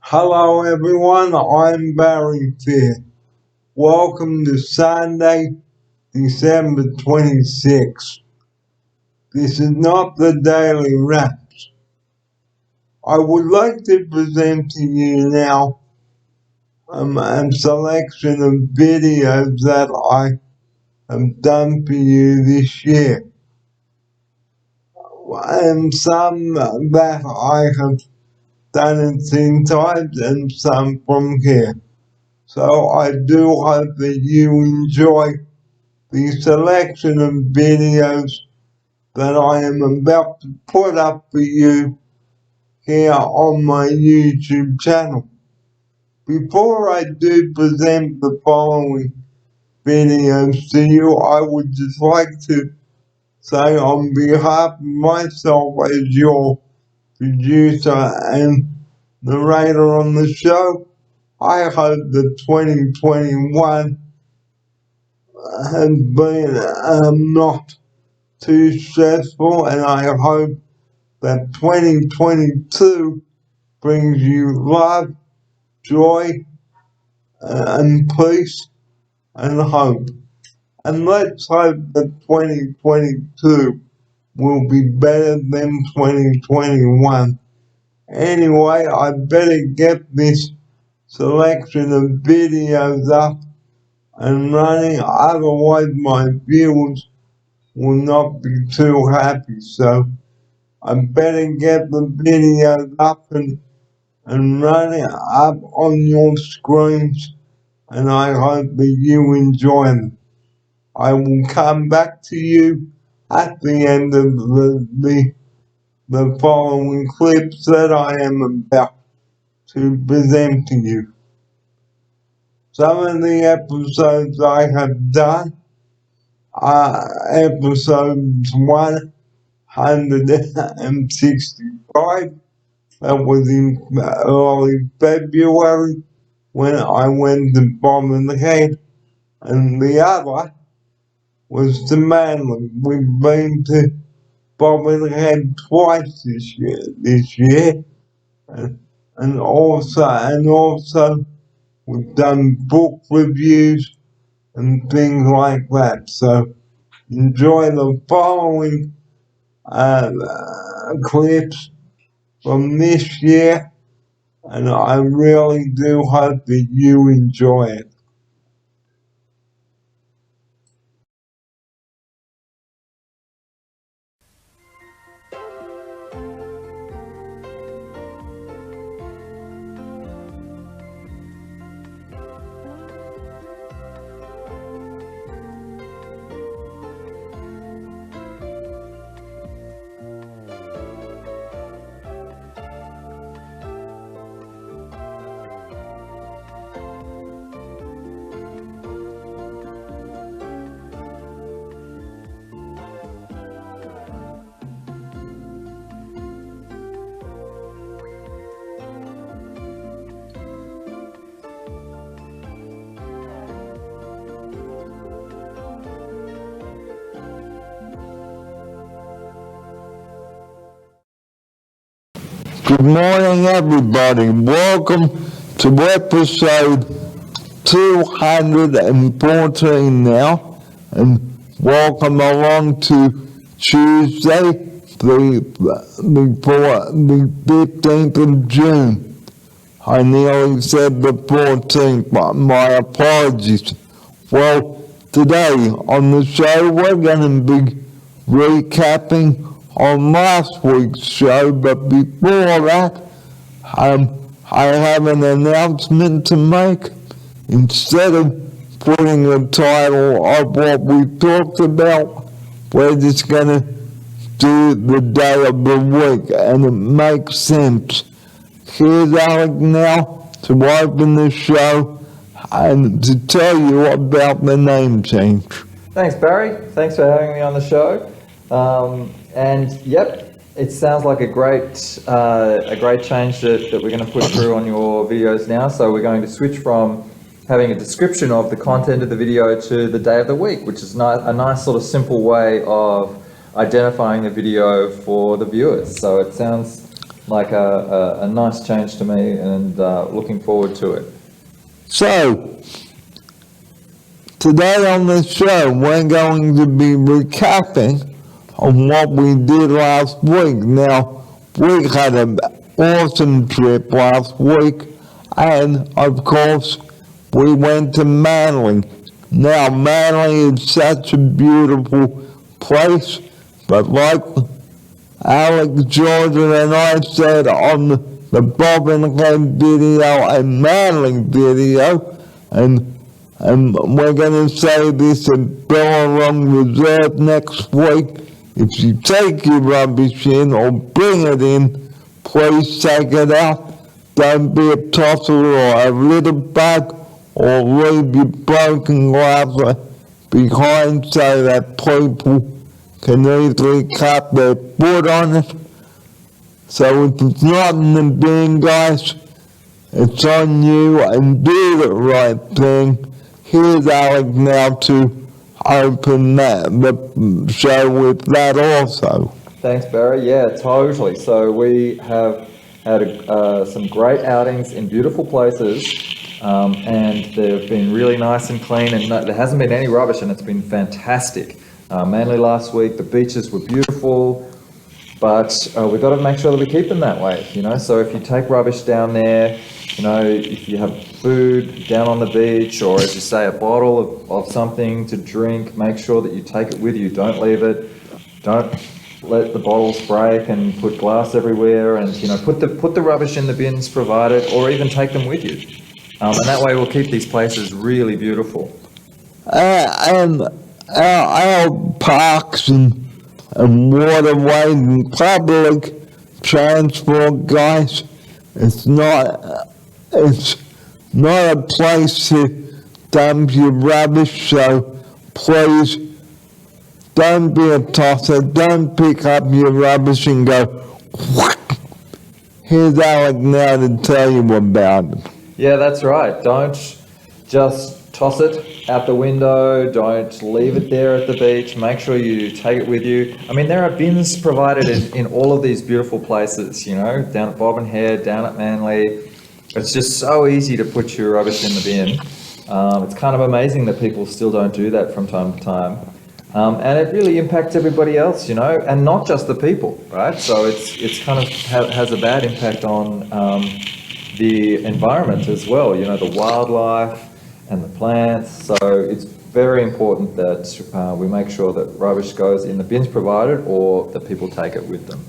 Hello everyone, I'm Barry Fair. Welcome to Sunday, December 26th. This is not the Daily Wraps. I would like to present to you now a selection of videos that I have done for you this year. And some that I have done in 10 times and some from here. So I do hope that you enjoy the selection of videos that I am about to put up for you here on my YouTube channel. Before I do present the following videos to you, I would just like to say on behalf of myself as your producer and narrator on the show, I hope that 2021 has been not too stressful, and I hope that 2022 brings you love, joy, and peace and hope. And let's hope that 2022 will be better than 2021. Anyway, I better get this selection of videos up and running, otherwise my viewers will not be too happy. So I better get the videos up and running up on your screens, and I hope that you enjoy them. I will come back to you at the end of the following clips that I am about to present to you. Some of the episodes I have done are episodes 165. That was in early February when I went to Birmingham, and the other was to Manly. We've been to Birmingham twice this year, and also we've done book reviews and things like that. So enjoy the following clips from this year, and I really do hope that you enjoy it. Good morning, everybody. Welcome to episode 214 now, and welcome along to Tuesday, before the 15th of June. I nearly said the 14th, but my apologies. Well, today on the show, we're going to be recapping on last week's show, but before that, I have an announcement to make. Instead of putting the title of what we talked about, we're just going to do the day of the week, and it makes sense. Here's Alec now to open the show and to tell you about the name change. Thanks, Barry. Thanks for having me on the show. And yep, it sounds like a great change that we're going to put through on your videos now. So we're going to switch from having a description of the content of the video to the day of the week, which is a nice sort of simple way of identifying the video for the viewers. So it sounds like a nice change to me, and looking forward to it. So, today on the show, we're going to be recapping on what we did last week. Now, we had an awesome trip last week, and of course, we went to Manly. Now, Manly is such a beautiful place, but like Alex Jordan and I said on the Bob and Ken video and Manly video, and we're going to say this at Billabong Reserve next week. If you take your rubbish in or bring it in, please take it out. Don't be a tosser or a litter bag, or leave your broken glass behind so that people can easily cut their foot on it. So if it's not in the bin, guys, it's on you, and do the right thing. Here's Alec now to open the show with that also. Thanks, Barry. Yeah, totally. So we have had some great outings in beautiful places, and they've been really nice and clean, and there hasn't been any rubbish, and it's been fantastic. Mainly last week, the beaches were beautiful, but we've got to make sure that we keep them that way, you know. So if you take rubbish down there, you know, if you have food down on the beach, or as you say, a bottle of something to drink, make sure that you take it with you. Don't leave it. Don't let the bottles break and put glass everywhere, and, you know, put the rubbish in the bins provided, or even take them with you. And that way we'll keep these places really beautiful. And our parks and waterways and public transport, guys, it's not a place to dump your rubbish, so please don't be a tosser. Don't pick up your rubbish and go whack. Here's Alec now to tell you about it. Yeah, that's right. Don't just toss it out the window. Don't leave it there at the beach. Make sure you take it with you. I mean, there are bins provided in all of these beautiful places, you know, down at Bob and Head, down at Manly. It's just so easy to put your rubbish in the bin. It's kind of amazing that people still don't do that from time to time. And it really impacts everybody else, you know, and not just the people, right? So it's kind of has a bad impact on the environment as well, you know, the wildlife and the plants. So it's very important that we make sure that rubbish goes in the bins provided, or that people take it with them.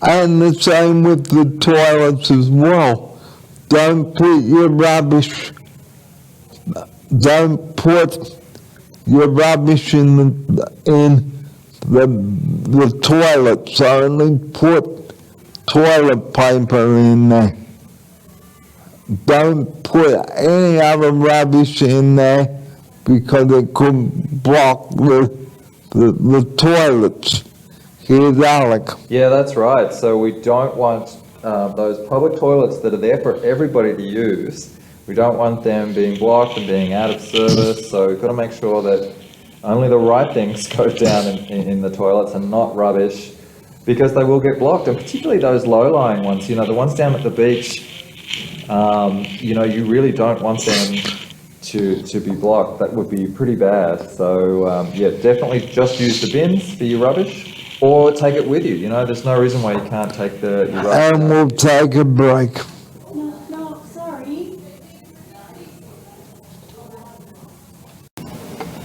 And the same with the toilets as well. Don't put your rubbish in the toilets. Only put toilet paper in there. Don't put any other rubbish in there, because it could block the toilets. Here's Alec. Yeah, that's right. So we don't want those public toilets that are there for everybody to use. We don't want them being blocked and being out of service. So we've got to make sure that only the right things go down in the toilets, and not rubbish, because they will get blocked. And particularly those low-lying ones, you know, the ones down at the beach, you know, you really don't want them to be blocked. That would be pretty bad. So yeah, definitely just use the bins for your rubbish. or take it with you. You know, there's no reason why you can't take your rubbish. And we'll take a break. No, sorry.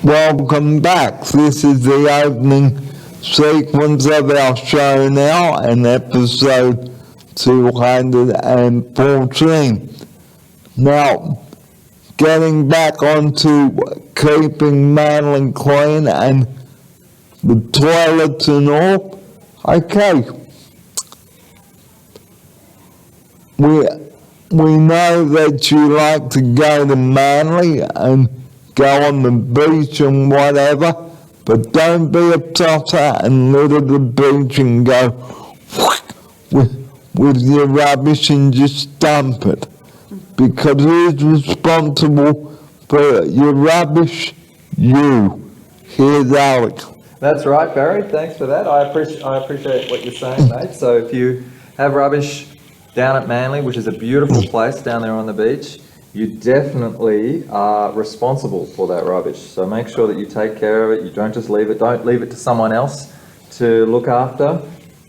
Welcome back. This is the opening sequence of our show now, and episode 214. Now, getting back onto keeping Manly clean and the toilets and all. Okay. We know that you like to go to Manly and go on the beach and whatever, but don't be a tosser and litter the beach and go with your rubbish and just dump it. Because who's responsible for your rubbish? You. Here's Alex. That's right, Barry. Thanks for that. I appreciate what you're saying, mate. So if you have rubbish down at Manly, which is a beautiful place down there on the beach, you definitely are responsible for that rubbish. So make sure that you take care of it. You don't just leave it. Don't leave it to someone else to look after.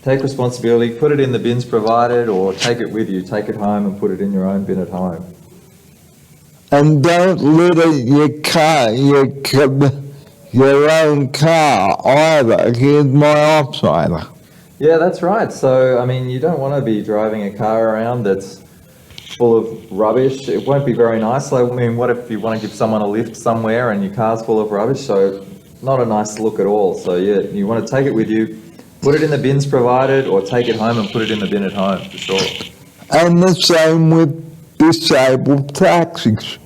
Take responsibility, put it in the bins provided, or take it with you. Take it home and put it in your own bin at home. And don't litter your car, your own car either. Here's my offsider. Yeah, that's right. So, I mean, you don't want to be driving a car around that's full of rubbish. It won't be very nice. Like, I mean, what if you want to give someone a lift somewhere and your car's full of rubbish? So, not a nice look at all. So, yeah, you want to take it with you, put it in the bins provided, or take it home and put it in the bin at home, for sure. And the same with disabled taxis.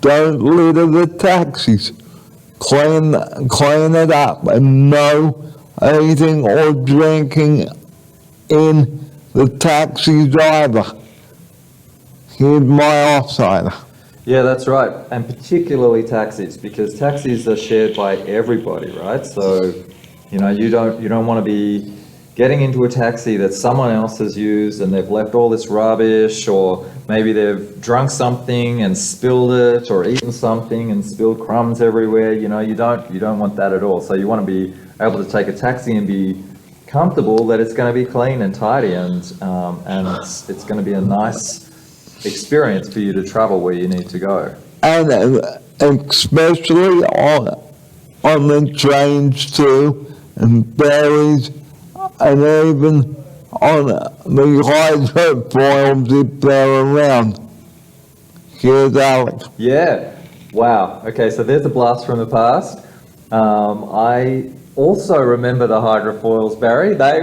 Don't litter the taxis. Clean it up, and no eating or drinking in the taxis either. Here's my offsider. Yeah, that's right. And particularly taxis, because taxis are shared by everybody, right? So, you know, you don't want to be getting into a taxi that someone else has used and they've left all this rubbish, or maybe they've drunk something and spilled it, or eaten something and spilled crumbs everywhere. You know, you don't want that at all. So you want to be able to take a taxi and be comfortable that it's going to be clean and tidy, and it's going to be a nice experience for you to travel where you need to go. And especially on the trains too, and ferries, and even on the hydrofoils if they're around. Here's Alex. Yeah. Wow. Okay, so there's a blast from the past. I also remember the hydrofoils, Barry. I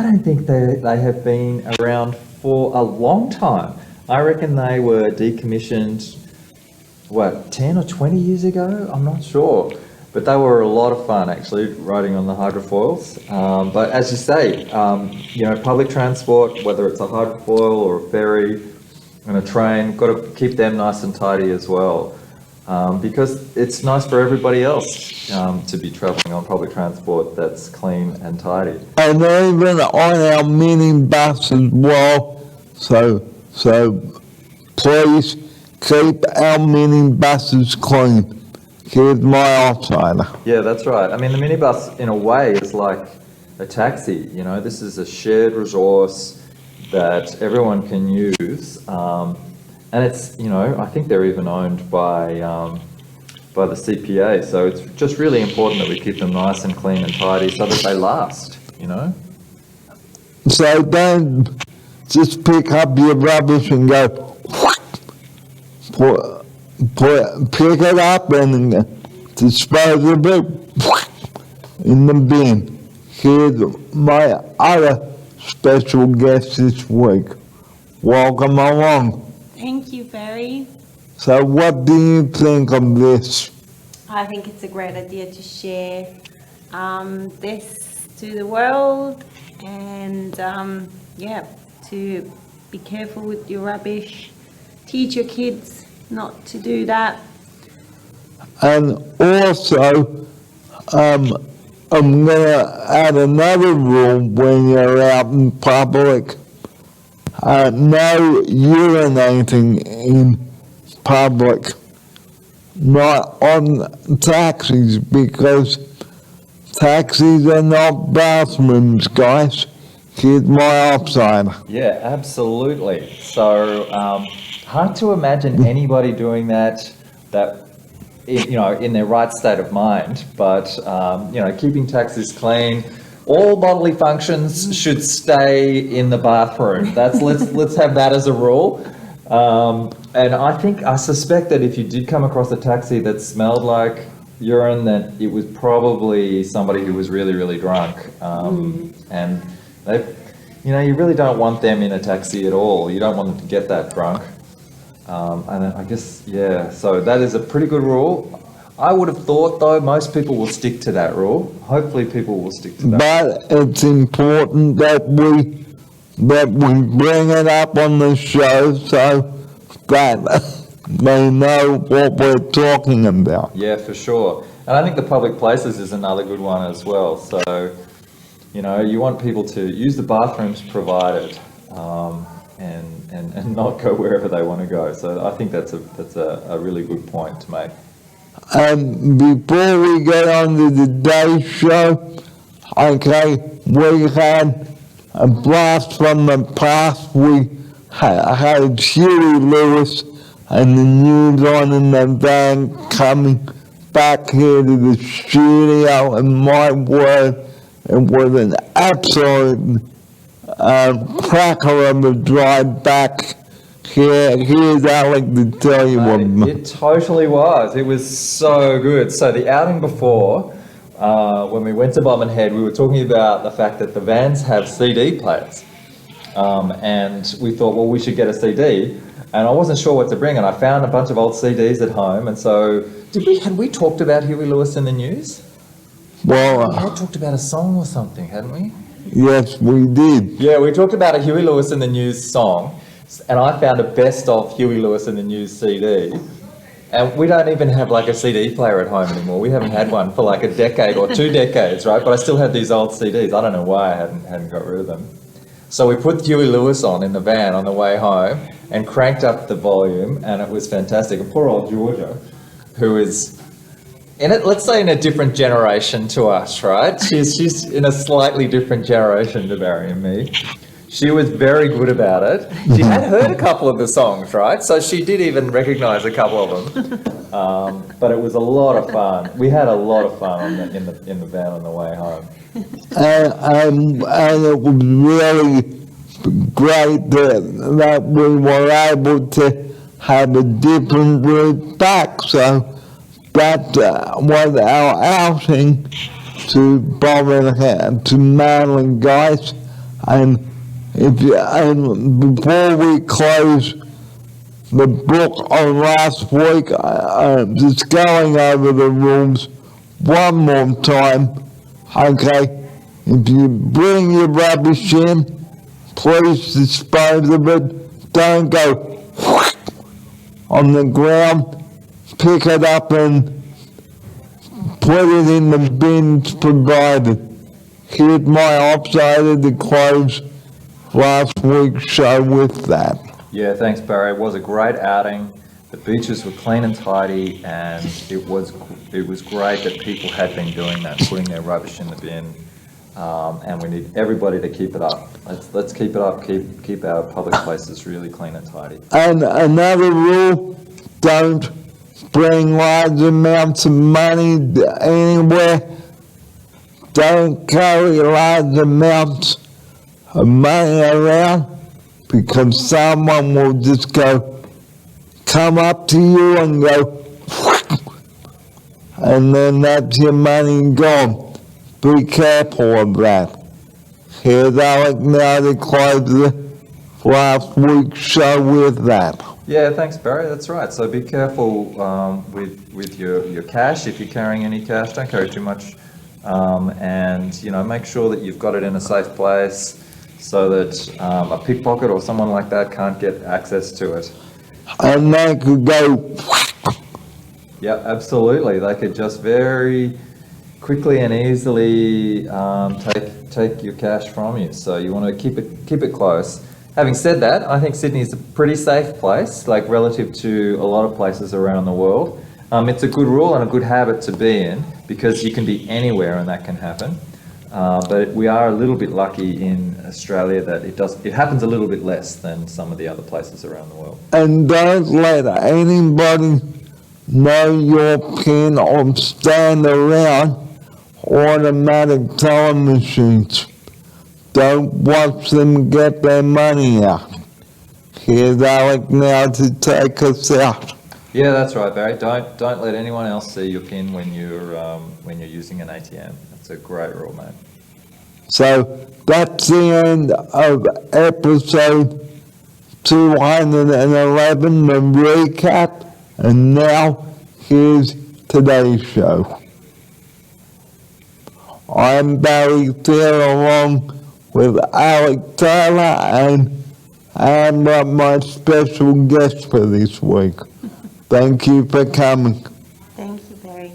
don't think they have been around for a long time. I reckon they were decommissioned, 10 or 20 years ago? I'm not sure. But they were a lot of fun, actually, riding on the hydrofoils. But as you say, you know, public transport, whether it's a hydrofoil or a ferry and a train, got to keep them nice and tidy as well. Because it's nice for everybody else to be travelling on public transport that's clean and tidy. And even on our minibus as well. So please keep our minibuses clean. Here's my offsider. Yeah, that's right. I mean, the minibus, in a way, is like a taxi. You know, this is a shared resource that everyone can use. And it's, you know, I think they're even owned by the CPA. So it's just really important that we keep them nice and clean and tidy so that they last, you know? So don't just pick up your rubbish and go, pick it up and dispose of it in the bin. Here's my other special guest this week. Welcome along. Thank you, Barry. So what do you think of this? I think it's a great idea to share this to the world, and to be careful with your rubbish. Teach your kids not to do that. And also, I'm going to add another rule when you're out in public. No urinating in public, not on taxis, because taxis are not bathrooms, guys. Here's my upside. Yeah, absolutely. So, hard to imagine anybody doing that in their right state of mind. But, keeping taxis clean, all bodily functions should stay in the bathroom. Let's have that as a rule. And I suspect that if you did come across a taxi that smelled like urine, that it was probably somebody who was really, really drunk. And they, you really don't want them in a taxi at all. You don't want them to get that drunk. And I guess, yeah, so that is a pretty good rule. I would have thought, though, most people will stick to that rule. Hopefully people will stick to that. But it's important that we bring it up on the show so that they know what we're talking about. Yeah, for sure. And I think the public places is another good one as well. So, you want people to use the bathrooms provided, and not go wherever they want to go. So I think that's a really good point to make. Before we get on to today's show, okay, we had a blast from the past. We had Huey Lewis and the news on in the van coming back here to the studio, and my word, it was an absolute cracker of a drive back here. Here's Alec to tell you what. It totally was. It was so good. So the outing before, when we went to Bobbin Head, we were talking about the fact that the vans have CD players. And we thought, well, we should get a CD. And I wasn't sure what to bring, and I found a bunch of old CDs at home. And so, had we talked about Huey Lewis in the news? Well, We had talked about a song or something, hadn't we? yes, we did. Yeah, we talked about a Huey Lewis in the News song, and I found a best of Huey Lewis in the News CD. And we don't even have like a CD player at home anymore. We haven't had one for like a decade or 2 decades, right? But I still have these old CDs. I don't know why I hadn't got rid of them. So we put Huey Lewis on in the van on the way home and cranked up the volume, and it was fantastic. And poor old Georgia, who is let's say in a different generation to us, right? She's in a slightly different generation to Barry and me. She was very good about it. She had heard a couple of the songs, right? So she did even recognise a couple of them. But it was a lot of fun. We had a lot of fun in the van on the way home. And it was really great that we were able to have a different route back. So that was our outing to Bobbin Head, to Madeline, guys. And before we close the book on last week, just going over the rules one more time. Okay, if you bring your rubbish in, please dispose of it. Don't go on the ground. Pick it up and put it in the bins provided. Here's my upside to close last week's show with that. Yeah, thanks, Barry. It was a great outing. The beaches were clean and tidy, and it was great that people had been doing that, putting their rubbish in the bin. And we need everybody to keep it up. Let's keep it up. Keep our public places really clean and tidy. And another rule: don't bring large amounts of money anywhere. Don't carry large amounts of money around, because someone will just come up to you and go, and then that's your money gone. Be careful of that. Here's Alec now to close the last week's show with that. Yeah, thanks, Barry. That's right. So be careful with your cash. If you're carrying any cash, don't carry too much, and make sure that you've got it in a safe place, so that a pickpocket or someone like that can't get access to it. And they could go. Yeah, absolutely. They could just very quickly and easily take your cash from you. So you want to keep it close. Having said that, I think Sydney is a pretty safe place, like relative to a lot of places around the world. It's a good rule and a good habit to be in, because you can be anywhere and that can happen. But we are a little bit lucky in Australia that it happens a little bit less than some of the other places around the world. And don't let anybody know your PIN or stand around automatic teller machines. Don't watch them get their money out. Here's Alec now to take us out. Yeah, that's right, Barry. Don't let anyone else see your PIN when you're using an ATM. That's a great rule, mate. So that's the end of episode 211, the recap. And now here's today's show. I'm Barry Thiel along with Alec Taylor and Amber, my special guest for this week. Thank you for coming. Thank you, Barry.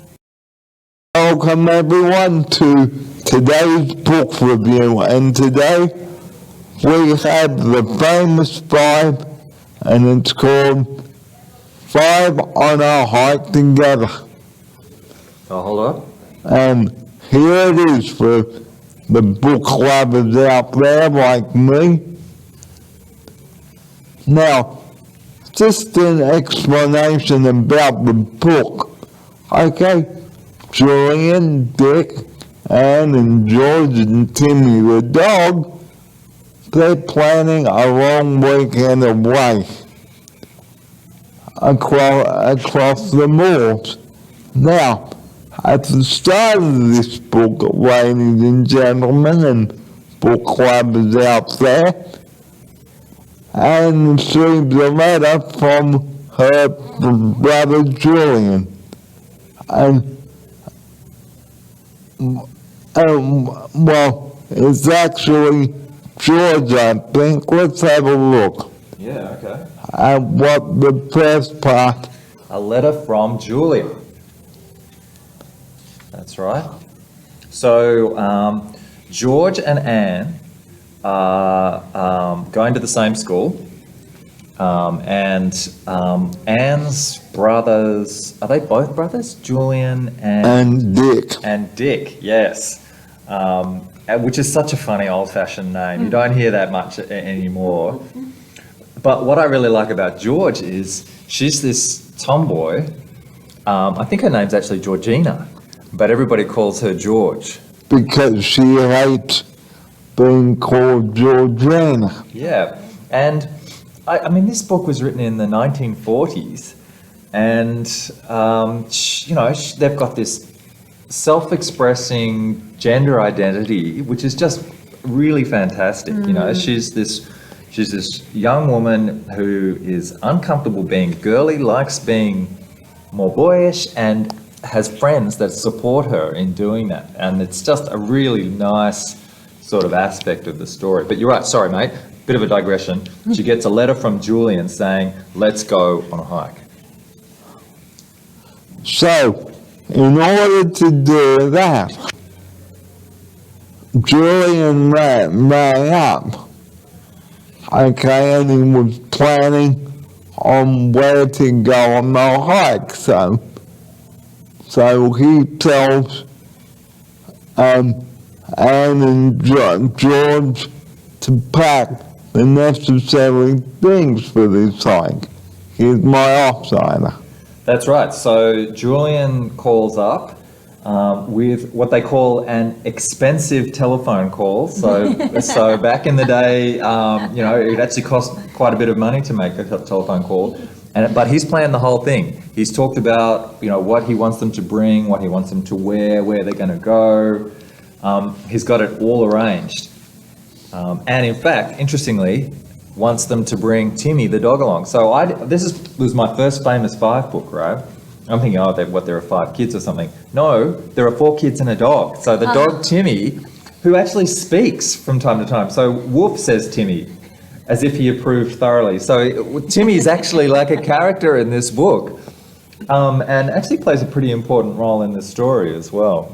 Welcome everyone to today's book review, and today we have The Famous Five, and it's called Five on a Hike Together. Oh, hold on. And here it is for the book lovers out there like me. Now, just an explanation about the book. Okay, Julian, Dick, Anne, and George, and Timmy the dog, they're planning a long weekend away across the moors. Now, at the start of this book, ladies and gentlemen, and book lovers out there, Anne received a letter from her brother Julian. And well, it's actually George, I think. Let's have a look Yeah, okay. at what the first part. A letter from Julia. That's right. So, George and Anne are going to the same school. And Anne's brothers, are they both brothers? Julian And Dick. and Dick, yes. Which is such a funny old-fashioned name. You don't hear that much anymore. But what I really like about George is she's this tomboy. I think her name's actually Georgina, but everybody calls her George. Because she hates being called Georgina. Yeah, and I mean, this book was written in the 1940s, and they've got this self-expressing gender identity, which is just really fantastic. You know, she's this young woman who is uncomfortable being girly, likes being more boyish, and has friends that support her in doing that. And it's just a really nice sort of aspect of the story. But you're right, sorry mate, bit of a digression. She gets a letter from Julian saying, let's go on a hike. So, in order to do that, Julian rang up. Okay, and he was planning on where to go on the hike. So he tells Anne and George to pack the necessary things for this hike. Here's my offsider. That's right. So Julian calls up with what they call an expensive telephone call. So back in the day, it actually cost quite a bit of money to make a telephone call. But he's planned the whole thing. He's talked about, what he wants them to bring, what he wants them to wear, where they're going to go. He's got it all arranged. And in fact, interestingly, wants them to bring Timmy the dog along. So was my first Famous Five book, right? I'm thinking, there are 5 kids or something. No, there are 4 kids and a dog. So the dog Timmy, who actually speaks from time to time. So Wolf says Timmy, as if he approved thoroughly. So Timmy is actually like a character in this book, and actually plays a pretty important role in the story as well.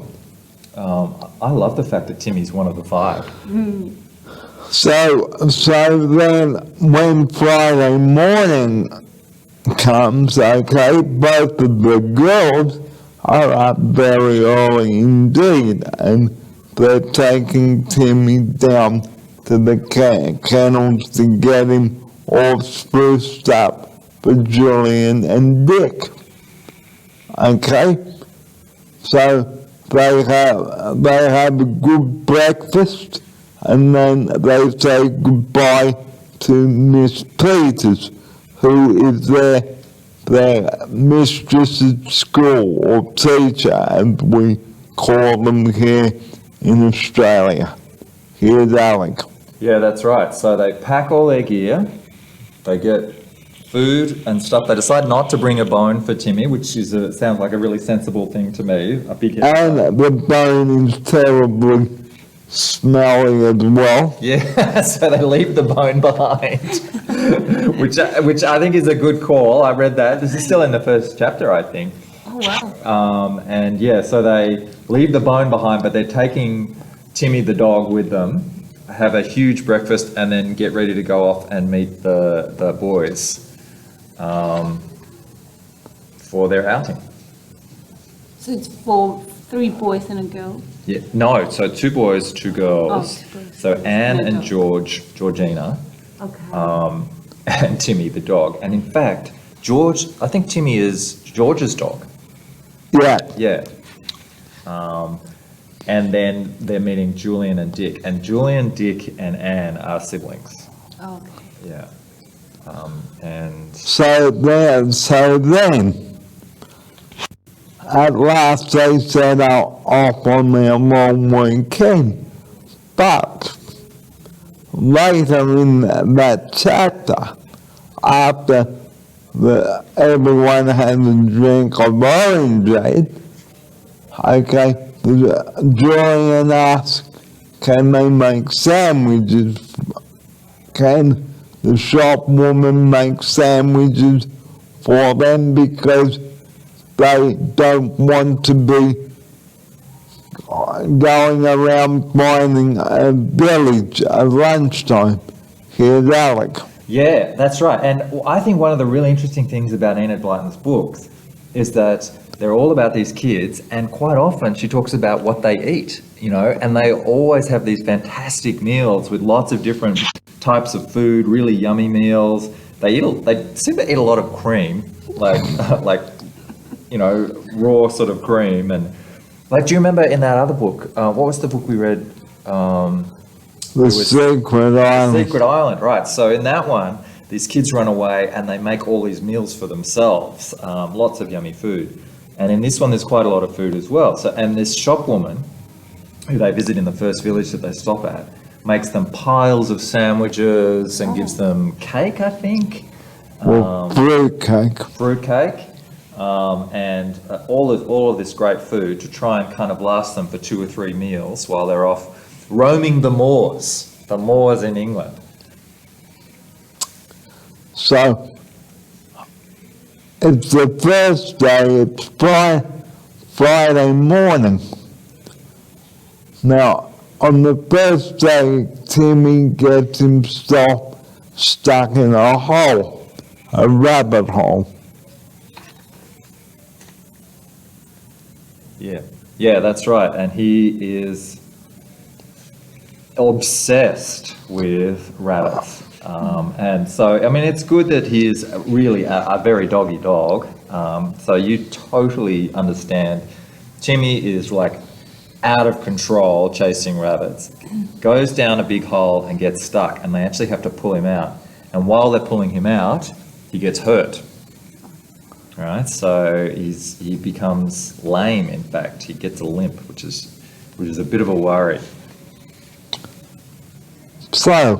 I love the fact that Timmy's one of the 5. So then when Friday morning comes, okay, both of the girls very early indeed, and they're taking Timmy down to the kennels to get him all spruced up for Julian and Dick. Okay? So they have a good breakfast, and then they say goodbye to Miss Peters, who is their mistress at school, or teacher, as we call them here in Australia. Here's Alec. Yeah, that's right. So they pack all their gear, they get food and stuff. They decide not to bring a bone for Timmy, which sounds like a really sensible thing to me. A big And the bone is terribly smelly as well. Yeah, so they leave the bone behind, which I think is a good call. I read that. This is still in the first chapter, I think. Oh, wow. And yeah, so they leave the bone behind, but they're taking Timmy the dog with them, have a huge breakfast, and then get ready to go off and meet the boys for their outing. So it's for 3 boys and a girl? Yeah, no, so 2 boys, 2 girls. Oh, 2 boys. So Anne No and dog. Georgina, Okay. and Timmy the dog. And in fact, I think Timmy is George's dog. Yeah, Yeah. And then they're meeting Julian and Dick. And Julian, Dick, and Anne are siblings. Okay. Yeah. And so then, at last they set out off on their long weekend. But later in that chapter, after everyone had a drink of orangeade, okay, Julian asked, can they make sandwiches? Can the shop woman make sandwiches for them, because they don't want to be going around finding a village at lunchtime? Here's Alec. yeah, that's right. And I think one of the really interesting things about Enid Blyton's books is that they're all about these kids, and quite often she talks about what they eat, and they always have these fantastic meals with lots of different types of food, really yummy meals. They seem to eat a lot of cream, like raw sort of cream. And like, do you remember in that other book, what was the book we read? The Secret Island. Secret Island, right. So in that one, these kids run away and they make all these meals for themselves, lots of yummy food. And in this one, there's quite a lot of food as well. So, and this shop woman, who they visit in the first village that they stop at, makes them piles of sandwiches and gives them cake, I think. Well, fruitcake. Fruitcake, and all of this great food to try and kind of last them for 2 or 3 meals while they're off roaming the moors in England. So, it's the first day, it's Friday morning. Now, on the first day, Timmy gets himself stuck in a hole, a rabbit hole. Yeah, that's right. And he is obsessed with rabbits. And so, I mean, it's good that he is really a very doggy dog. So you totally understand. Timmy is like out of control chasing rabbits, goes down a big hole and gets stuck, and they actually have to pull him out. And while they're pulling him out, he gets hurt. All right, so he becomes lame. In fact, he gets a limp, which is a bit of a worry. So,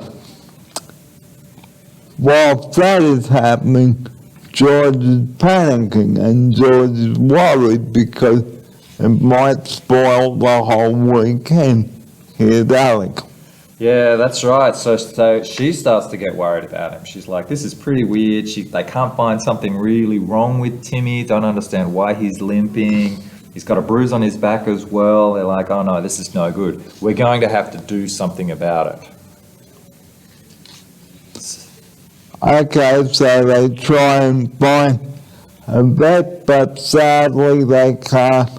while that is happening, George is panicking and George is worried because it might spoil the whole weekend. Here's Alec. Yeah, that's right. So she starts to get worried about him. She's like, this is pretty weird. They can't find something really wrong with Timmy. Don't understand why he's limping. He's got a bruise on his back as well. They're like, oh no, this is no good. We're going to have to do something about it. Okay, so they try and find a vet, but sadly they can't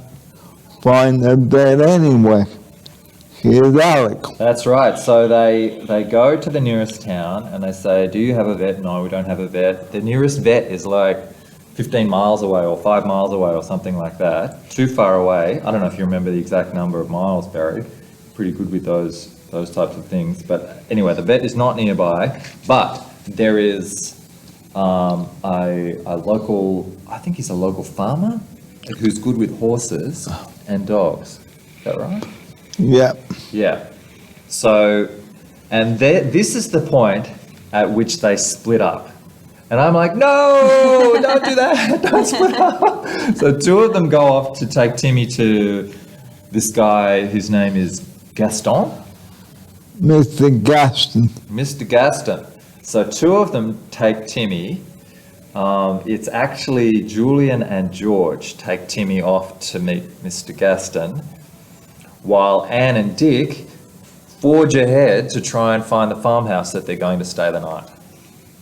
find a vet anyway. Here's Alex. That's right. So they go to the nearest town and they say, do you have a vet? No, we don't have a vet. The nearest vet is like 15 miles away or 5 miles away or something like that. Too far away. I don't know if you remember the exact number of miles, Barry. Pretty good with those types of things. But anyway, the vet is not nearby, but there is a local, I think he's a local farmer who's good with horses and dogs. Is that right? Yep. Yeah. So, and this is the point at which they split up. And I'm like, no, don't do that. Don't split up. So two of them go off to take Timmy to this guy whose name is Gaston. Mr. Gaston. Mr. Gaston. So two of them take Timmy. It's actually Julian and George take Timmy off to meet Mr. Gaston, while Anne and Dick forge ahead to try and find the farmhouse that they're going to stay the night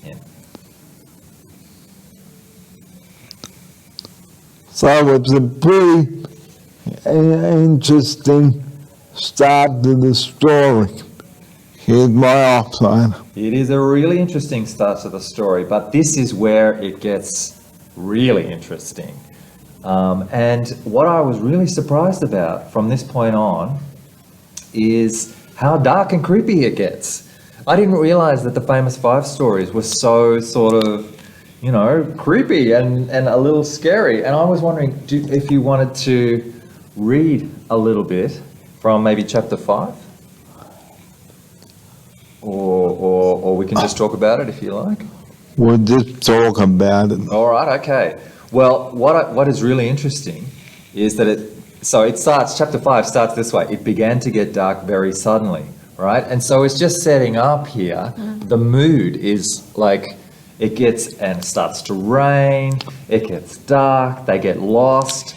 in. So it's a pretty interesting start to the story. Here's my outline. It is a really interesting start to the story, but this is where it gets really interesting. And what I was really surprised about from this point on is how dark and creepy it gets. I didn't realize that the Famous Five stories were so sort of, you know, creepy and a little scary. And I was wondering if you wanted to read a little bit from maybe chapter 5? Or we can just talk about it if you like. We'll just talk about it. All right, okay. Well, what is really interesting is that it starts, chapter 5 starts this way. It began to get dark very suddenly, right? And so it's just setting up here. The mood is like, it starts to rain, it gets dark, they get lost.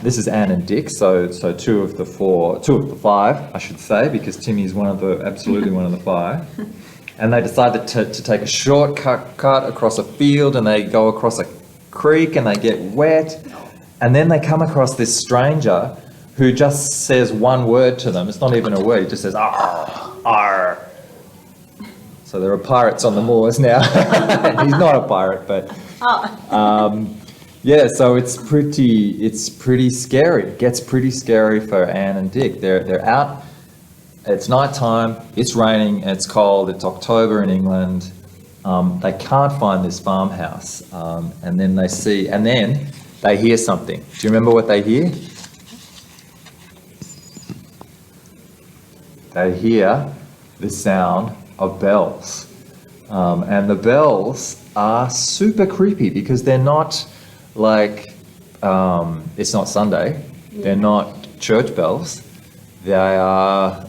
This is Anne and Dick, so two of the five, I should say, because Timmy is absolutely one of the five. And they decided to take a shortcut across a field, and they go across a creek and they get wet. And then they come across this stranger who just says one word to them. It's not even a word, he just says, "Arr, arr." So there are pirates on the moors now. He's not a pirate, but yeah, so it's pretty scary. It gets pretty scary for Anne and Dick. They're out. It's nighttime. It's raining. It's cold. It's October in England. They can't find this farmhouse, and then they hear something. Do you remember what they hear? They hear the sound of bells, and the bells are super creepy because they're not like, it's not Sunday, they're not church bells, they are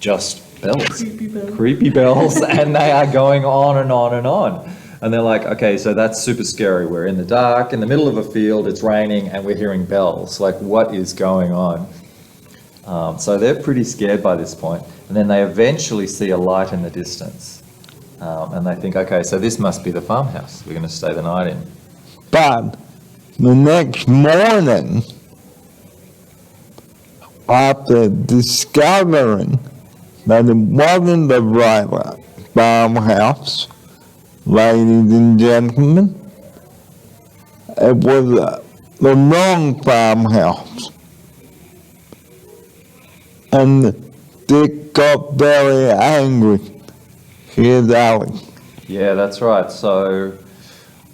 just bells. Creepy bells, and they are going on and on and on. And they're like, okay, so that's super scary. We're in the dark, in the middle of a field, it's raining, and we're hearing bells. Like, what is going on? So they're pretty scared by this point. And then they eventually see a light in the distance. And they think, okay, so this must be the farmhouse we're going to stay the night in. But the next morning, after discovering that it wasn't the right farmhouse, ladies and gentlemen, it was the wrong farmhouse. And Dick got very angry. Here's Alex. Yeah, that's right. So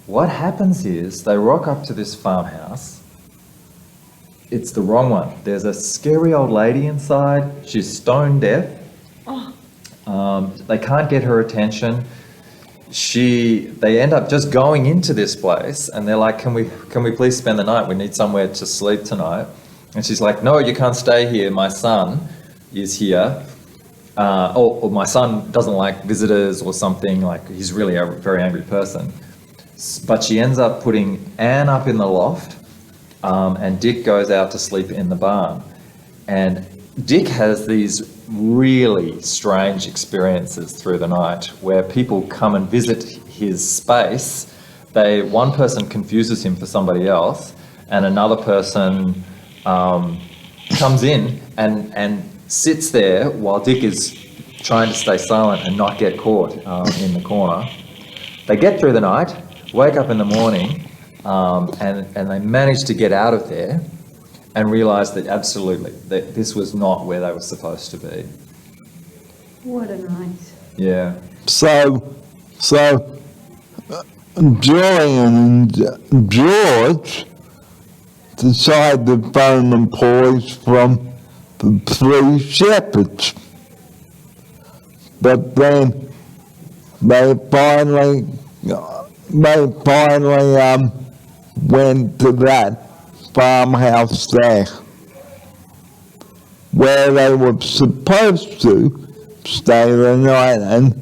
what happens is they rock up to this farmhouse. It's the wrong one. There's a scary old lady inside. She's stone deaf. They can't get her attention. They end up just going into this place, and they're like, can we please spend the night? We need somewhere to sleep tonight. And she's like, no, you can't stay here. My son is here. Or my son doesn't like visitors or something. Like, he's really a very angry person. But she ends up putting Anne up in the loft, and Dick goes out to sleep in the barn. And Dick has these really strange experiences through the night where people come and visit his space, one person confuses him for somebody else, and another person comes in and sits there while Dick is trying to stay silent and not get caught in the corner. They get through the night, wake up in the morning, and they manage to get out of there and realise that absolutely, that this was not where they were supposed to be. What a night. Yeah. So Julian and George decided to phone the police from the three shepherds. But then they finally went to that farmhouse there where they were supposed to stay the night and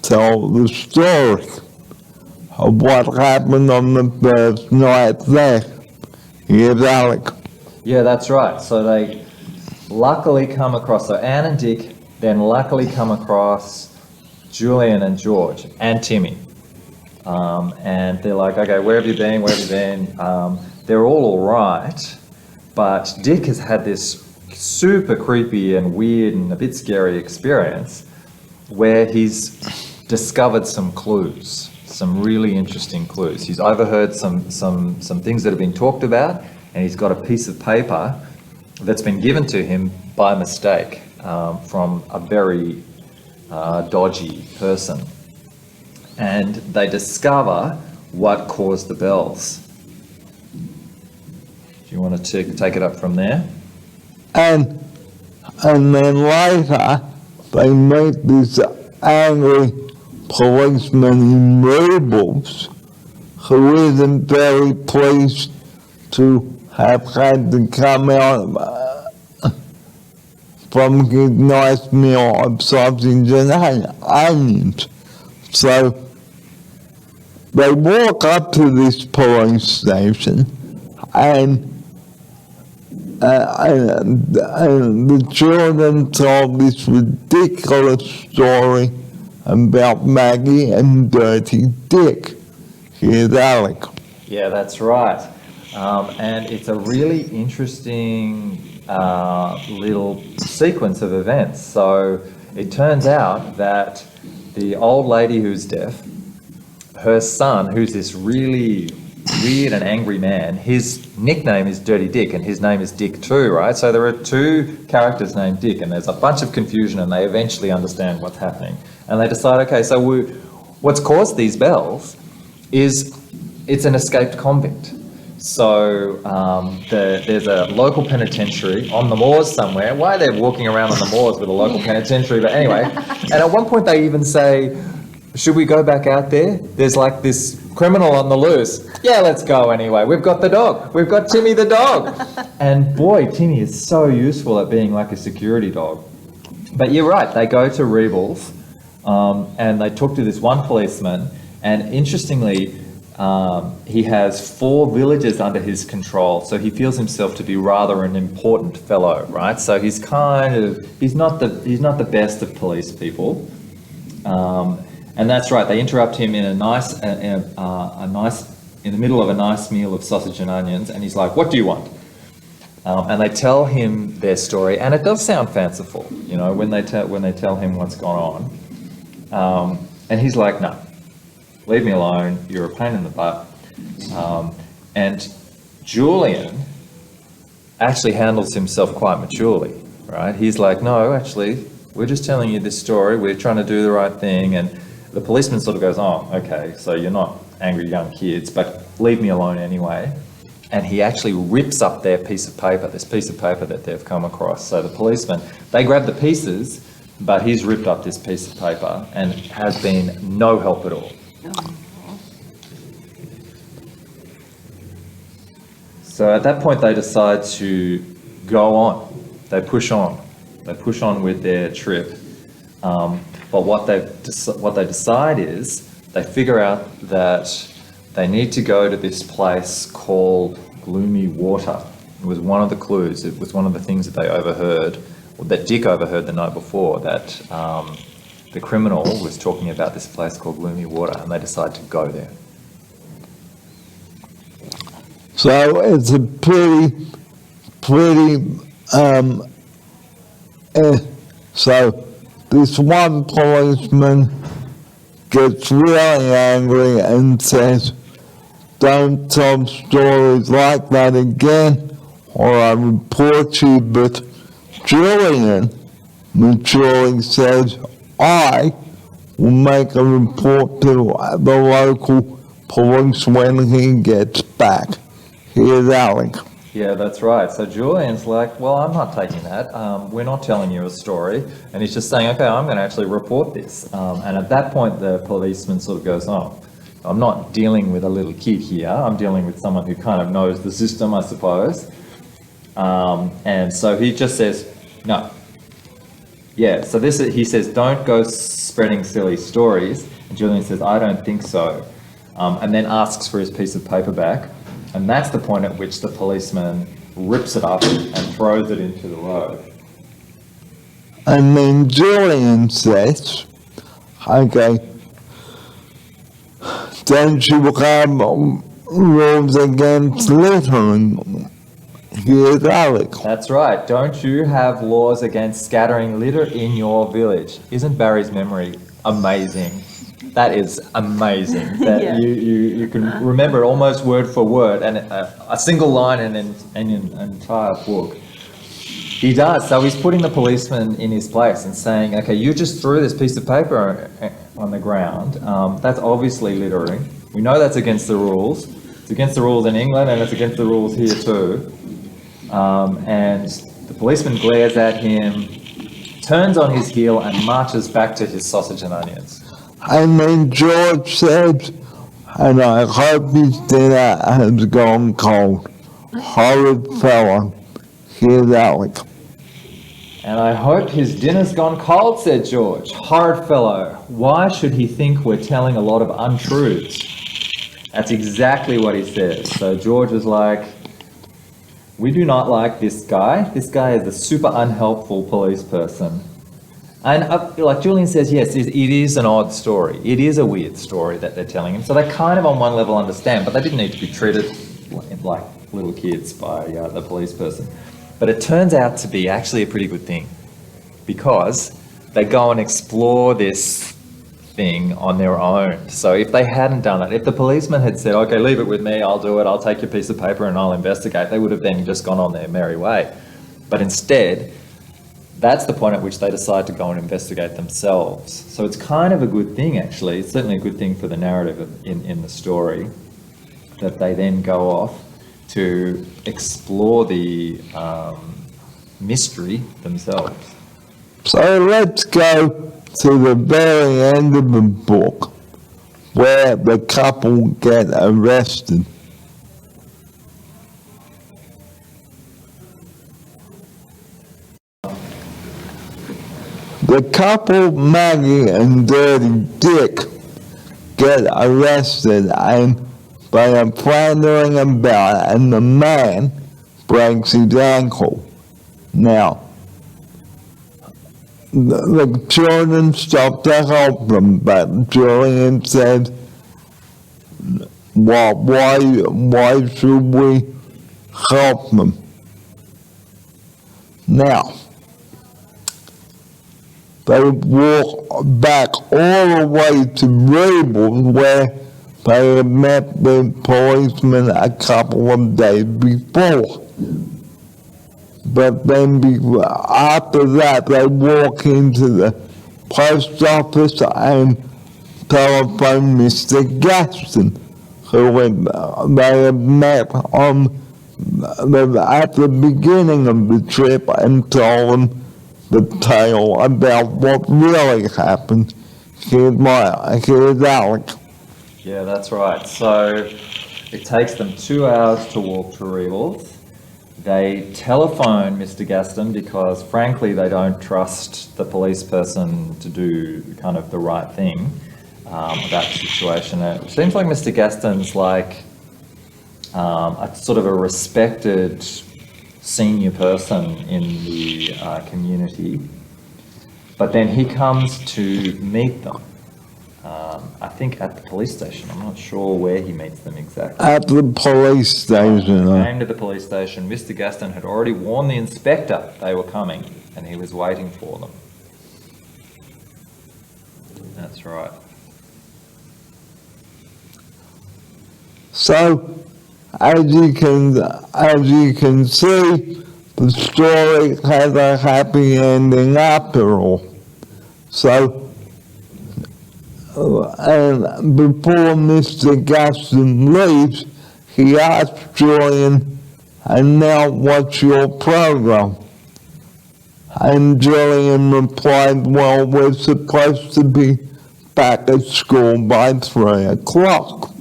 tell the story of what happened on the first night there. Here's Alec. Yeah, that's right. So they luckily come across, so Anne and Dick then luckily come across Julian and George and Timmy. And they're like, okay, where have you been? Where have you been? They're all right, but Dick has had this super creepy and weird and a bit scary experience where he's discovered some clues, some really interesting clues. He's overheard some things that have been talked about, and he's got a piece of paper that's been given to him by mistake from a very dodgy person. And they discover what caused the bells. Do you want to take it up from there? And then later, they meet this angry policeman in Rebels who isn't very pleased to have had to come out from his nice meal of sausage and onions. So they walk up to this police station and the children told this ridiculous story about Maggie and Dirty Dick. Here's Alec. Yeah, that's right. And it's a really interesting little sequence of events. So it turns out that the old lady who's deaf, her son, who's this really weird and angry man, his nickname is Dirty Dick, and his name is Dick too, right? So there are two characters named Dick, and there's a bunch of confusion, and they eventually understand what's happening. And they decide, okay, so what's caused these bells is it's an escaped convict. So there's a local penitentiary on the moors somewhere. Why are they walking around on the moors with a local penitentiary? But anyway, and at one point they even say, should we go back out there? There's like this criminal on the loose. Yeah, let's go anyway. We've got the dog. We've got Timmy the dog. And boy, Timmy is so useful at being like a security dog. But you're right, they go to Rebels and they talk to this one policeman, and interestingly, he has 4 villages under his control, so he feels himself to be rather an important fellow, right? So he's not the best of police people, and that's right. They interrupt him in in the middle of a nice meal of sausage and onions, and he's like, "What do you want?" And they tell him their story, and it does sound fanciful, you know, when they tell him what's gone on, and he's like, "No. Leave me alone, you're a pain in the butt." And Julian actually handles himself quite maturely, right? He's like, "No, actually, we're just telling you this story, we're trying to do the right thing." And the policeman sort of goes, "Oh, okay, so you're not angry young kids, but leave me alone anyway." And he actually rips up their piece of paper, this piece of paper that they've come across. So the policeman, they grab the pieces, but he's ripped up this piece of paper and has been no help at all. So at that point, they decide to go on. They push on. They push on with their trip. But what they decide is they figure out that they need to go to this place called Gloomy Water. It was one of the clues. It was one of the things that they overheard, or that Dick overheard the night before, that the criminal was talking about this place called Gloomy Water, and they decide to go there. So it's a pretty, so this one policeman gets really angry and says, "Don't tell stories like that again, or I report you." But Julian maturely says, "I will make a report to the local police when he gets back." Here's Alec. Yeah, that's right. So Julian's like, well, I'm not taking that. We're not telling you a story. And he's just saying, okay, I'm going to actually report this. And at that point, the policeman sort of goes, oh, I'm not dealing with a little kid here. I'm dealing with someone who kind of knows the system, I suppose. And so he just says, no. Yeah, so he says, don't go spreading silly stories. And Julian says, I don't think so. And then asks for his piece of paper back. And that's the point at which the policeman rips it up and throws it into the road. And then Julian says, okay, don't you have rules against littering? Here's Alec. That's right. Don't you have laws against scattering litter in your village? Isn't Barry's memory amazing? That is amazing. That Yeah. you can remember it almost word for word, and a single line in an entire book. He does. So he's putting the policeman in his place and saying, okay, you just threw this piece of paper on the ground. That's obviously littering. We know that's against the rules. It's against the rules in England, and it's against the rules here too. And the policeman glares at him, turns on his heel, and marches back to his sausage and onions. And then George said, and I hope his dinner has gone cold. Horrid fellow. Here's Alec. And I hope his dinner's gone cold, said George. Horrid fellow. Why should he think we're telling a lot of untruths? That's exactly what he says. So George was like, we do not like this guy. This guy is a super unhelpful police person. And like Julian says, yes, it is an odd story. It is a weird story that they're telling him. So they kind of on one level understand, but they didn't need to be treated like little kids by the police person. But it turns out to be actually a pretty good thing, because they go and explore this thing on their own. So if they hadn't done it, if the policeman had said, okay, leave it with me, I'll do it, I'll take your piece of paper and I'll investigate, they would have then just gone on their merry way. But instead, that's the point at which they decide to go and investigate themselves. So it's kind of a good thing, actually. It's certainly a good thing for the narrative in the story, that they then go off to explore the mystery themselves. So let's go to the very end of the book, where the couple get arrested. The couple, Maggie and Dirty Dick, get arrested and they are floundering about, and the man breaks his ankle. Now, the children stop to help them, but Julian said, well, why should we help them? Now, they walk back all the way to Rebel, where they had met the policeman a couple of days before. But then after that, they walk into the post office and telephone Mr. Gaston, who they had met at the beginning of the trip, and told him the tale about what really happened. Here's Alec. Yeah, that's right. So it takes them 2 hours to walk to Rebels. They telephone Mr. Gaston because, frankly, they don't trust the police person to do kind of the right thing about the situation. It seems like Mr. Gaston's like a sort of a respected senior person in the community, but then he comes to meet them. I think at the police station. I'm not sure where he meets them exactly. At the police station. Came to the police station. Mr. Gaston had already warned the inspector they were coming, and he was waiting for them. That's right. So, as you can see, the story has a happy ending after all. So, and before Mr. Gaston leaves, he asked Julian, and now what's your program? And Julian replied, well, we're supposed to be back at school by 3 o'clock.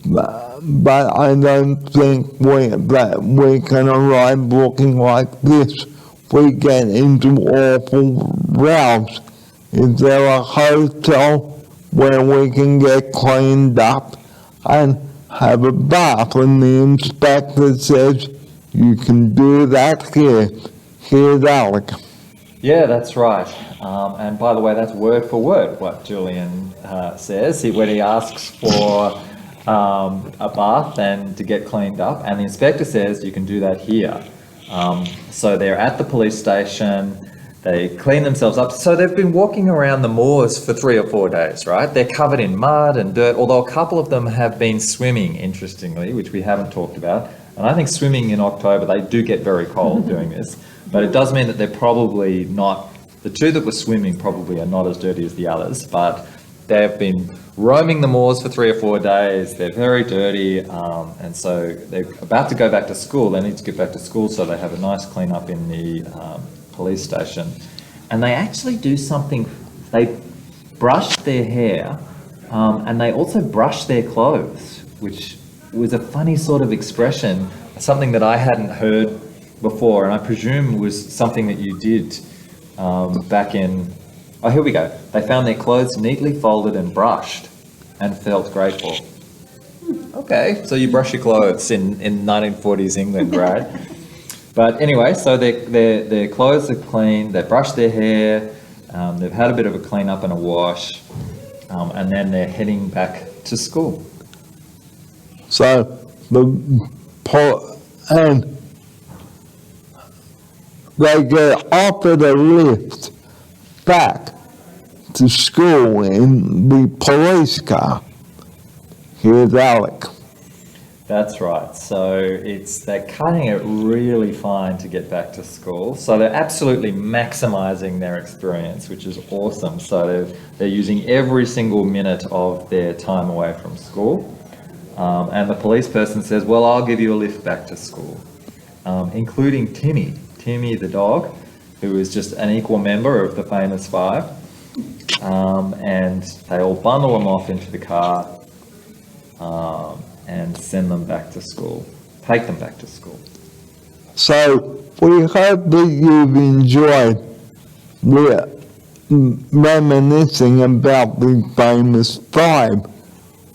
But I don't think that we can arrive looking like this. We get into awful rows. Is there a hotel where we can get cleaned up and have a bath? And the inspector says, you can do that here. Here's Alec. Yeah, that's right. And by the way, that's word for word what Julian says when he asks for a bath and to get cleaned up. And the inspector says you can do that here. So they're at the police station. They clean themselves up. So they've been walking around the moors for 3 or 4 days, right? They're covered in mud and dirt, although a couple of them have been swimming, interestingly, which we haven't talked about. And I think swimming in October, they do get very cold doing this. But it does mean that they're probably not, the two that were swimming probably are not as dirty as the others, but they've been roaming the moors for 3 or 4 days. They're very dirty, and so they're about to go back to school. They need to get back to school, so they have a nice clean up in the police station. And they actually do something, they brush their hair, and they also brush their clothes, which was a funny sort of expression, something that I hadn't heard before, and I presume was something that you did back in, oh, here we go. They found their clothes neatly folded and brushed and felt grateful. Okay, so you brush your clothes in 1940s England, right? But anyway, so their clothes are clean, they brush their hair, they've had a bit of a clean up and a wash, and then they're heading back to school. So and they get offered a lift back to school in the police car. Here's Alec. That's right. So they're cutting it really fine to get back to school. So they're absolutely maximizing their experience, which is awesome. So they're using every single minute of their time away from school. And the police person says, well, I'll give you a lift back to school, including Timmy the dog, who is just an equal member of the famous five. And they all bundle him off into the car and send them back to school, take them back to school. So we hope that you've enjoyed reminiscing about the famous five.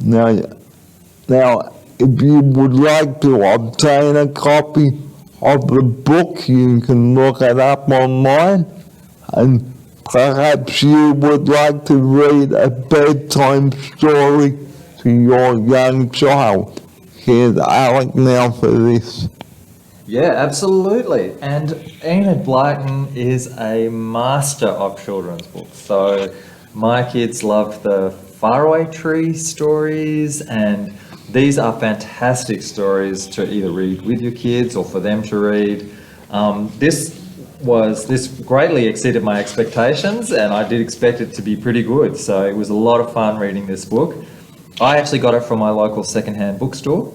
Now, if you would like to obtain a copy of the book, you can look it up online, and perhaps you would like to read a bedtime story to your young child. Here's Alec now for this. Yeah, absolutely. And Enid Blyton is a master of children's books. So my kids love the Faraway Tree stories, and these are fantastic stories to either read with your kids or for them to read. This greatly exceeded my expectations, and I did expect it to be pretty good. So it was a lot of fun reading this book. I actually got it from my local secondhand bookstore.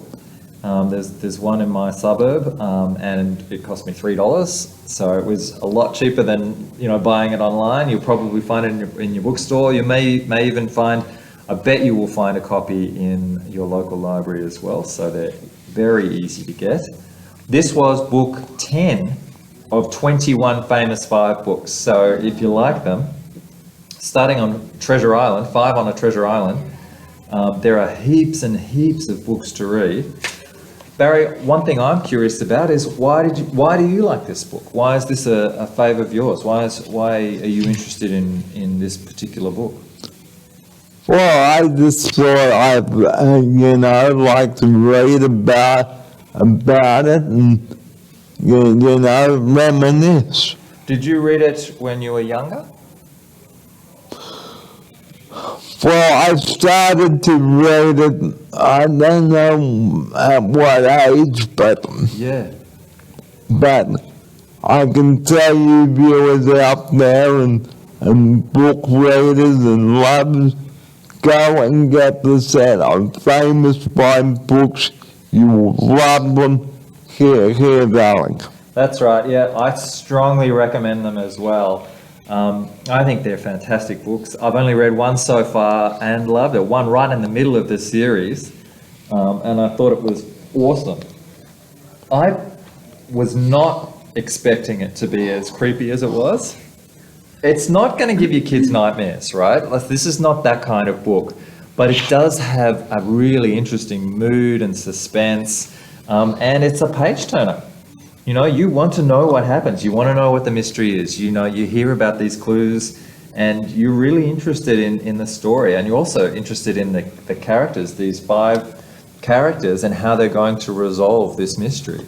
There's one in my suburb, and it cost me $3. So it was a lot cheaper than buying it online. You'll probably find it in your bookstore. You may even find, I bet you will find a copy in your local library as well. So they're very easy to get. This was book 10 of 21 famous five books. So if you like them, starting on Treasure Island, 5 on a Treasure Island, there are heaps and heaps of books to read. Barry, one thing I'm curious about is why do you like this book? Why is this a favourite of yours? Why are you interested in this particular book? Well, I just thought I'd, like to read about it and, reminisce. Did you read it when you were younger? Well, I started to read it, I don't know at what age, but Yeah. I can tell you viewers out there and book readers and lovers, go and get the set of Famous Five books. You will love them. Here's Alec. That's right, yeah, I strongly recommend them as well. I think they're fantastic books. I've only read one so far and loved it, one right in the middle of the series, and I thought it was awesome. I was not expecting it to be as creepy as it was. It's not going to give your kids nightmares, right? Like, this is not that kind of book, but it does have a really interesting mood and suspense, and it's a page turner. You want to know what happens. You want to know what the mystery is. You hear about these clues and you're really interested in the story, and you're also interested in the characters, these 5 characters, and how they're going to resolve this mystery.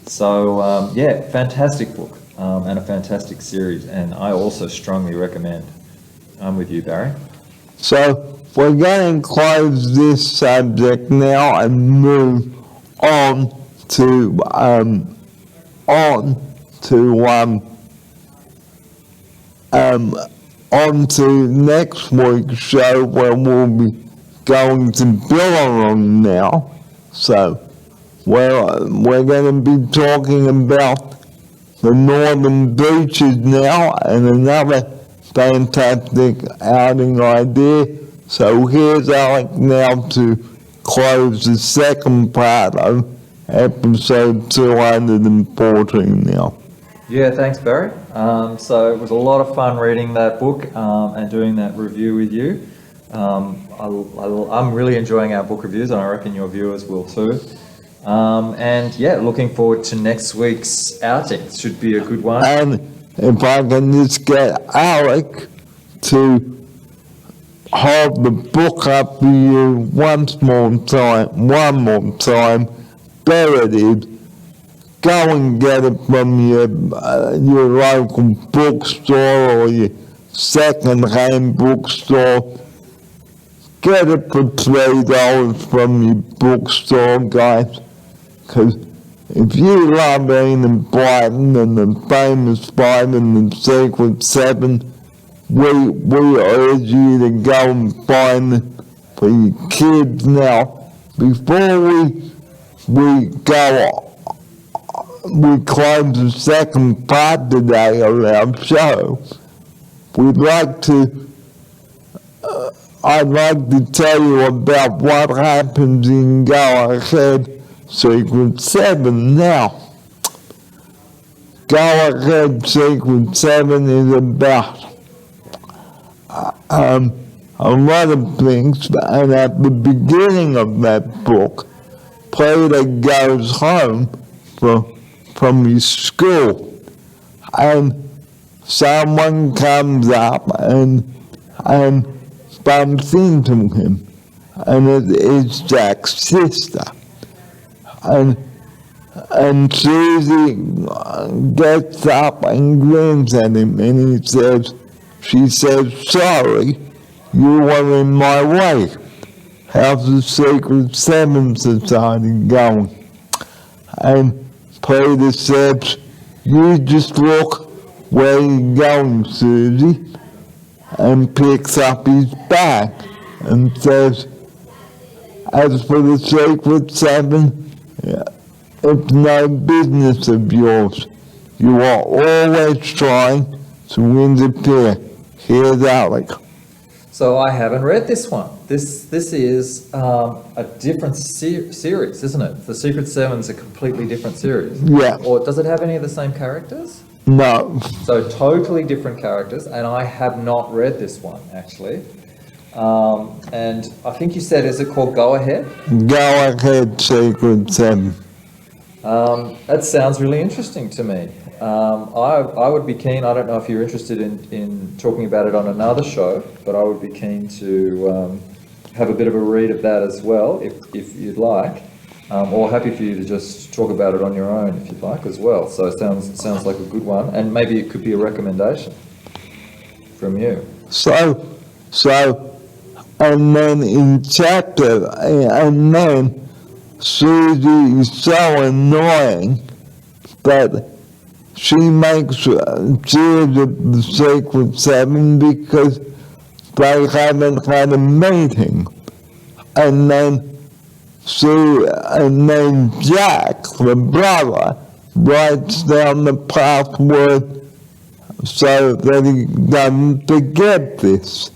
So, yeah, fantastic book and a fantastic series, and I also strongly recommend. I'm with you, Barry. So we're going to close this subject now and move on to next week's show, where we'll be going to Billabong now. So we're going to be talking about the Northern Beaches now, and another fantastic outing idea. So here's Alec now to close the second part of episode 214 now. Yeah, thanks, Barry. So it was a lot of fun reading that book and doing that review with you. I'm really enjoying our book reviews, and I reckon your viewers will too. And yeah, looking forward to next week's outing. It should be a good one. And if I can just get Alec to hold the book up for you one more time, there it is. Go and get it from your local bookstore or your second-hand bookstore. Get it for $3 from your bookstore, guys. Because if you love Enid Blyton and the Famous Five and the Secret Seven, we urge you to go and find it for your kids now. Before we close the second part today of our show, I'd like to tell you about what happens in Go Ahead Secret 7 now. Go Ahead Secret 7 is about a lot of things, and at the beginning of that book, Peter goes home from his school, and someone comes up and bumps into him, and it is Jack's sister. And Susie gets up and grins at him, and she says, "Sorry, you were in my way. How's the Secret Seven Society going?" And Peter says, "You just look where you're going, Susie," and picks up his bag and says, "As for the Secret Seven, it's no business of yours. You are always trying to interfere. Here's Alec." So I haven't read this one. This is a different series, isn't it? The Secret Seven's a completely different series. Yeah. Or does it have any of the same characters? No. So totally different characters, and I have not read this one, actually. And I think you said, is it called Go Ahead? Go Ahead Secret Seven. That sounds really interesting to me. I would be keen, I don't know if you're interested in talking about it on another show, but I would be keen to have a bit of a read of that as well, if you'd like. Or happy for you to just talk about it on your own if you'd like as well. So it sounds like a good one, and maybe it could be a recommendation from you. So, and then in chapter, and then Susie is so annoying that she makes Jude the Secret Seven because they haven't had a meeting. And then Jack, the brother, writes down the password so that he doesn't forget this.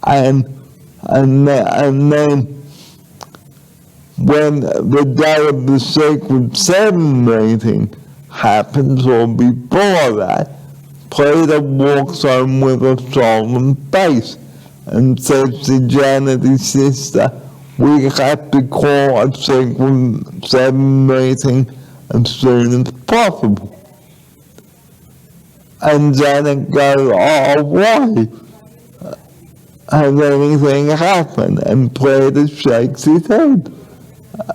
And then when the day of the Secret Seven meeting happens, or before that, Peter walks home with a solemn face and says to Janet, his sister, we have to call a Secret Seven meeting as soon as possible. And Janet goes, oh, why? Has anything happened? And Peter shakes his head.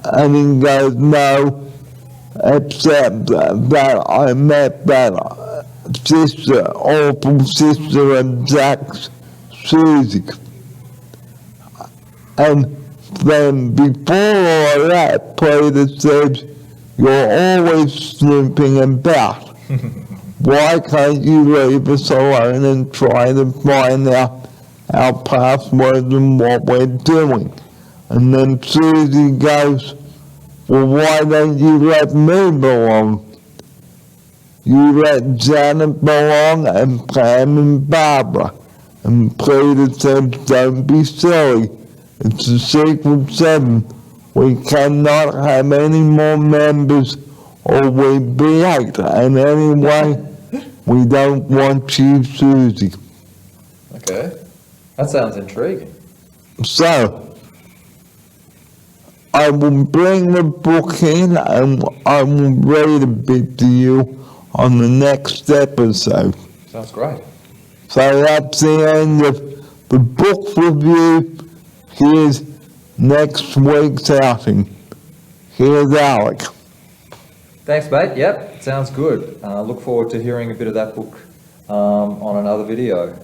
And he goes, no, except that I met that sister, awful sister of Jack's, Susie. And then before all that, Peter says, you're always snooping about. Why can't you leave us alone and try to find out our passwords and what we're doing? And then Susie goes, well, why don't you let me belong? You let Janet belong and Pam and Barbara. And Peter says, don't be silly. It's a Secret Seven. We cannot have any more members or we'd be eight. And anyway, we don't want you, Susie. Okay, that sounds intriguing. So, I will bring the book in and I will read a bit to you on the next episode. Sounds great. So that's the end of the book review. Here's next week's outing. Here's Alec. Thanks, mate. Yep, sounds good. Look forward to hearing a bit of that book on another video.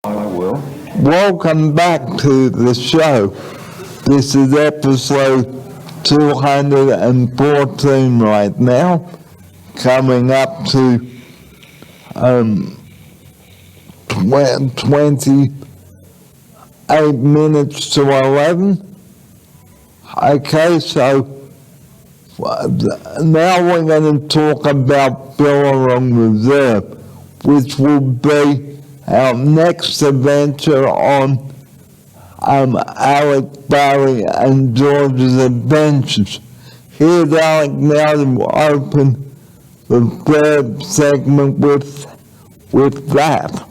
I will. Welcome back to the show. This is episode 214 right now, coming up to 28 minutes to 11. Okay, so now we're going to talk about Billabong Reserve, which will be our next adventure on Alec, Barry, and George's adventures. Here's Alec now to open the third segment with that.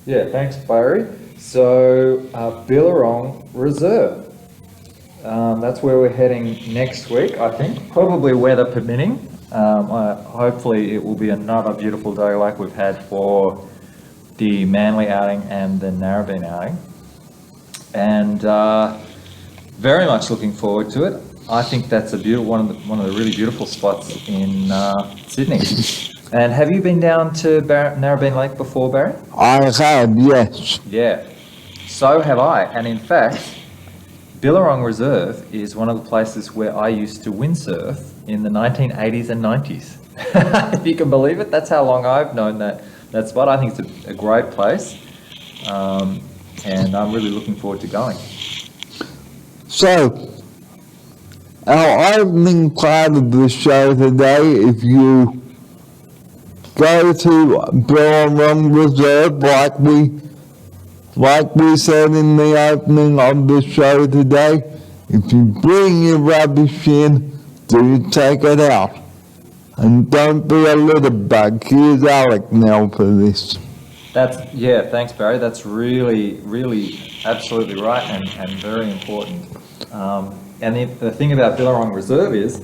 Yeah, thanks, Barry. So, Billabong Reserve. That's where we're heading next week, I think. Probably weather permitting. Hopefully it will be another beautiful day like we've had for the Manly outing and the Narrabeen outing. And very much looking forward to it. I think that's a one of the really beautiful spots in Sydney. And have you been down to Narrabeen Lake before, Barry? I have, yes. Yeah, so have I. And in fact, Billabong Reserve is one of the places where I used to windsurf in the 1980s and 90s. If you can believe it, that's how long I've known that spot. I think it's a great place. And I'm really looking forward to going. So, our opening part of the show today, if you go to Billabong Reserve, like we said in the opening of the show today, if you bring your rubbish in, do take it out. And don't be a litter bug. Here's Alec now for this. Yeah, thanks, Barry. That's really, really absolutely right and very important. And the thing about Billabong Reserve is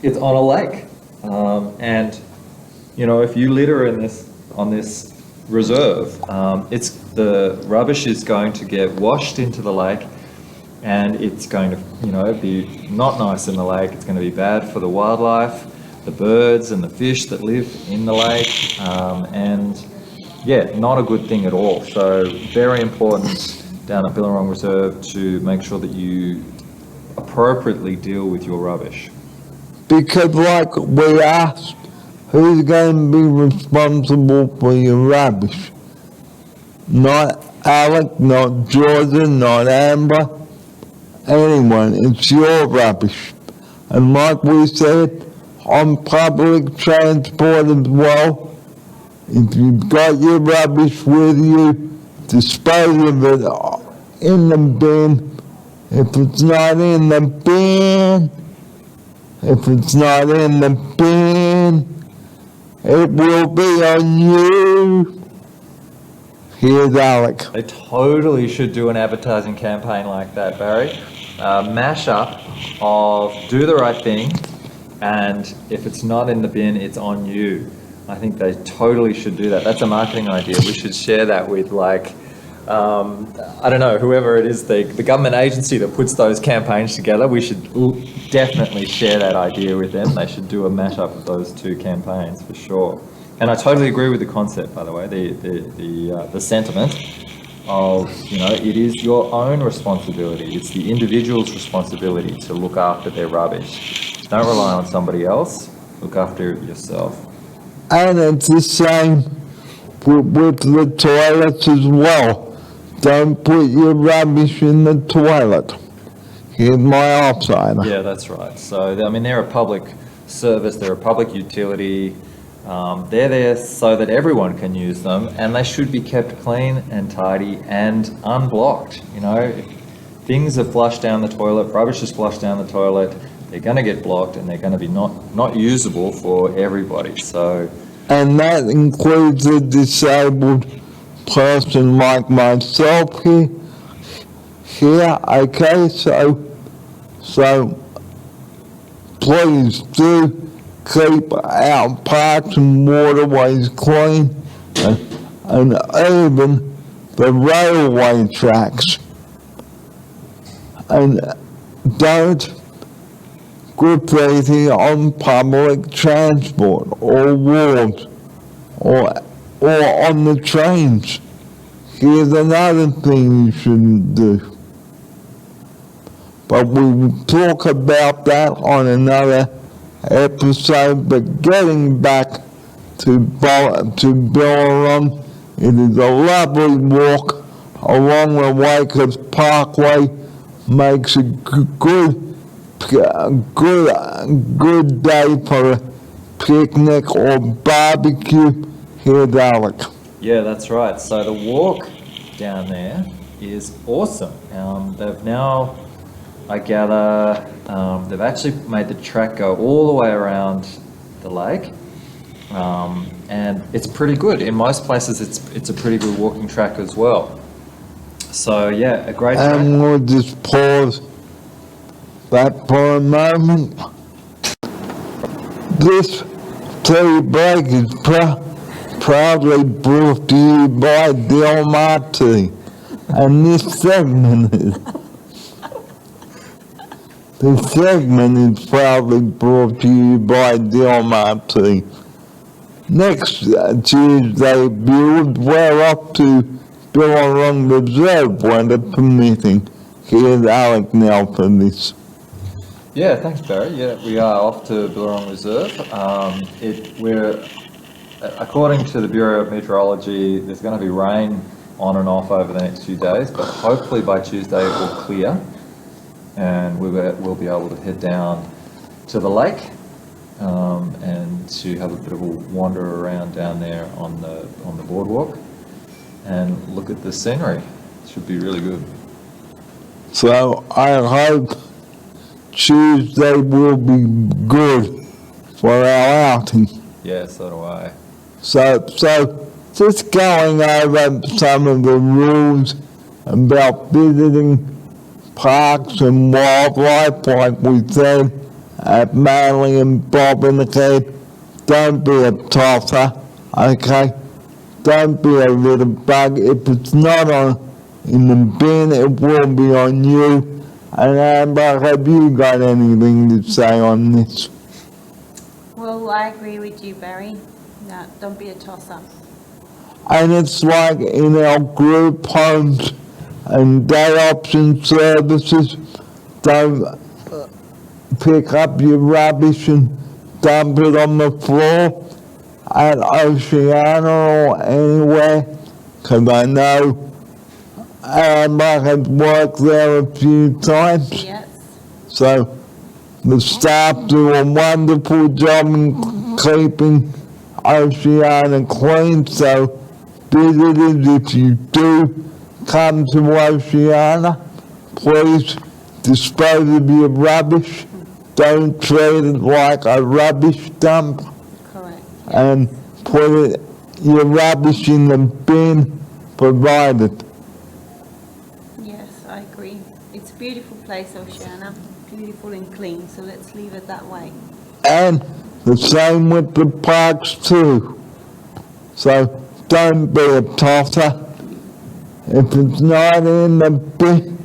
it's on a lake. And, you know, if you litter on this reserve, the rubbish is going to get washed into the lake, and it's going to, you know, be not nice in the lake. It's going to be bad for the wildlife, the birds and the fish that live in the lake, and yeah, not a good thing at all. So very important down at Billerong Reserve to make sure that you appropriately deal with your rubbish. Because like we asked, who's going to be responsible for your rubbish? Not Alec, not Jordan, not Amber, anyone. It's your rubbish. And like we said, on public transport as well, if you've got your rubbish with you, dispose of it in the bin. If it's not in the bin, it will be on you. Here's Alec. They totally should do an advertising campaign like that, Barry. Mash-up of do the right thing, and if it's not in the bin, it's on you. I think they totally should do that. That's a marketing idea. We should share that with, like, I don't know, whoever it is, the government agency that puts those campaigns together. We should definitely share that idea with them. They should do a mash-up of those two campaigns for sure. And I totally agree with the concept, by the way, the sentiment of, you know, it is your own responsibility. It's the individual's responsibility to look after their rubbish. Don't rely on somebody else. Look after it yourself. And it's the same with the toilets as well. Don't put your rubbish in the toilet. Here's my outsider. Yeah, that's right. So, I mean, they're a public service, they're a public utility. They're there so that everyone can use them, and they should be kept clean and tidy and unblocked. You know, if things are flushed down the toilet, rubbish is flushed down the toilet, they're going to get blocked, and they're going to be not usable for everybody. So, and that includes a disabled person like myself here. Okay, so please do keep our parks and waterways clean, and even the railway tracks. And don't graffiti on public transport or walls or on the trains. Here's another thing you shouldn't do. But we will talk about that on another episode. But getting back to Billerong, it is a lovely walk along the Wakers Parkway. Makes a good day for a picnic or barbecue. Here's Alec. yeah, that's right. So the walk down there is awesome. They've now, I gather, they've actually made the track go all the way around the lake, and it's pretty good. In most places, it's a pretty good walking track as well. So yeah, a great track. And we'll just pause that for a moment. This tea break is proudly brought to you by Del Monte, and this segment is proudly brought to you by Del Monte. Next Tuesday, viewers, we're up to Billerong Reserve, weather permitting. Here's Alec now for this. Yeah, thanks, Barry. Yeah, we are off to Billerong Reserve. We're according to the Bureau of Meteorology, there's going to be rain on and off over the next few days, but hopefully by Tuesday it will clear, and we'll be able to head down to the lake and to have a bit of a wander around down there on the boardwalk and look at the scenery. It should be really good. So I hope Tuesday will be good for our outing. Yeah, so do I. So just going over some of the rules about visiting parks and wildlife, like we said, at Manly and Bob in the Cave, don't be a tosser, okay? Don't be a little bug. If it's not on in the bin, it will be on you. And Amber, have you got anything to say on this? Well, I agree with you, Barry. No, don't be a tosser. And it's like in our group homes and day option services, don't pick up your rubbish and dump it on the floor at Oceana or anywhere, because I know Amber has worked there a few times. Yes. So the staff do a wonderful job in keeping Oceana clean. So visitors, if you do come to Oceana, please dispose of your rubbish. Don't treat it like a rubbish dump, Correct. and put your rubbish in the bin provided. Yes, I agree. It's a beautiful place, Oceana. Beautiful and clean, so let's leave it that way. And the same with the parks too. So don't be a tosser. If it's not in the bin,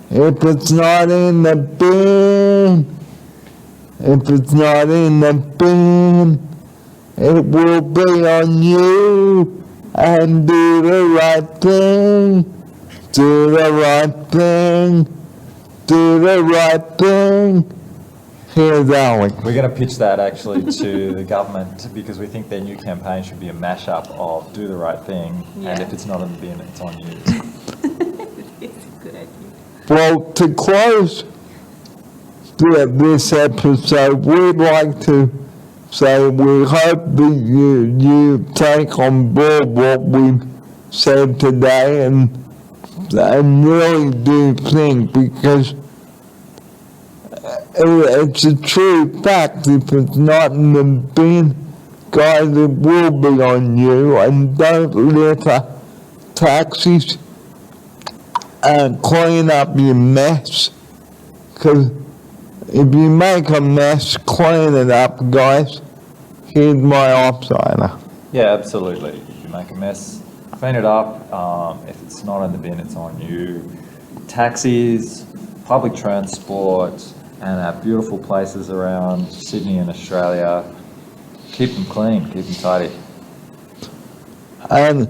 if it's not in the bin, if it's not in the bin, it will be on you. And do the right thing, do the right thing, do the right thing. Here's Alec. We're going to pitch that actually to the government because we think their new campaign should be a mashup of do the right thing and Yeah. if it's not in the bin, it's on you. It's a good idea. Well, to close this episode, we'd like to say we hope that you take on board what we've said today and really do think, because it's a true fact. If it's not in the bin, guys, it will be on you. And don't litter taxis and clean up your mess, because if you make a mess, clean it up, guys. Here's my outsider. Yeah, absolutely. If you make a mess, clean it up. If it's not in the bin, it's on you. Taxis, public transport, and our beautiful places around Sydney and Australia, keep them clean, keep them tidy. And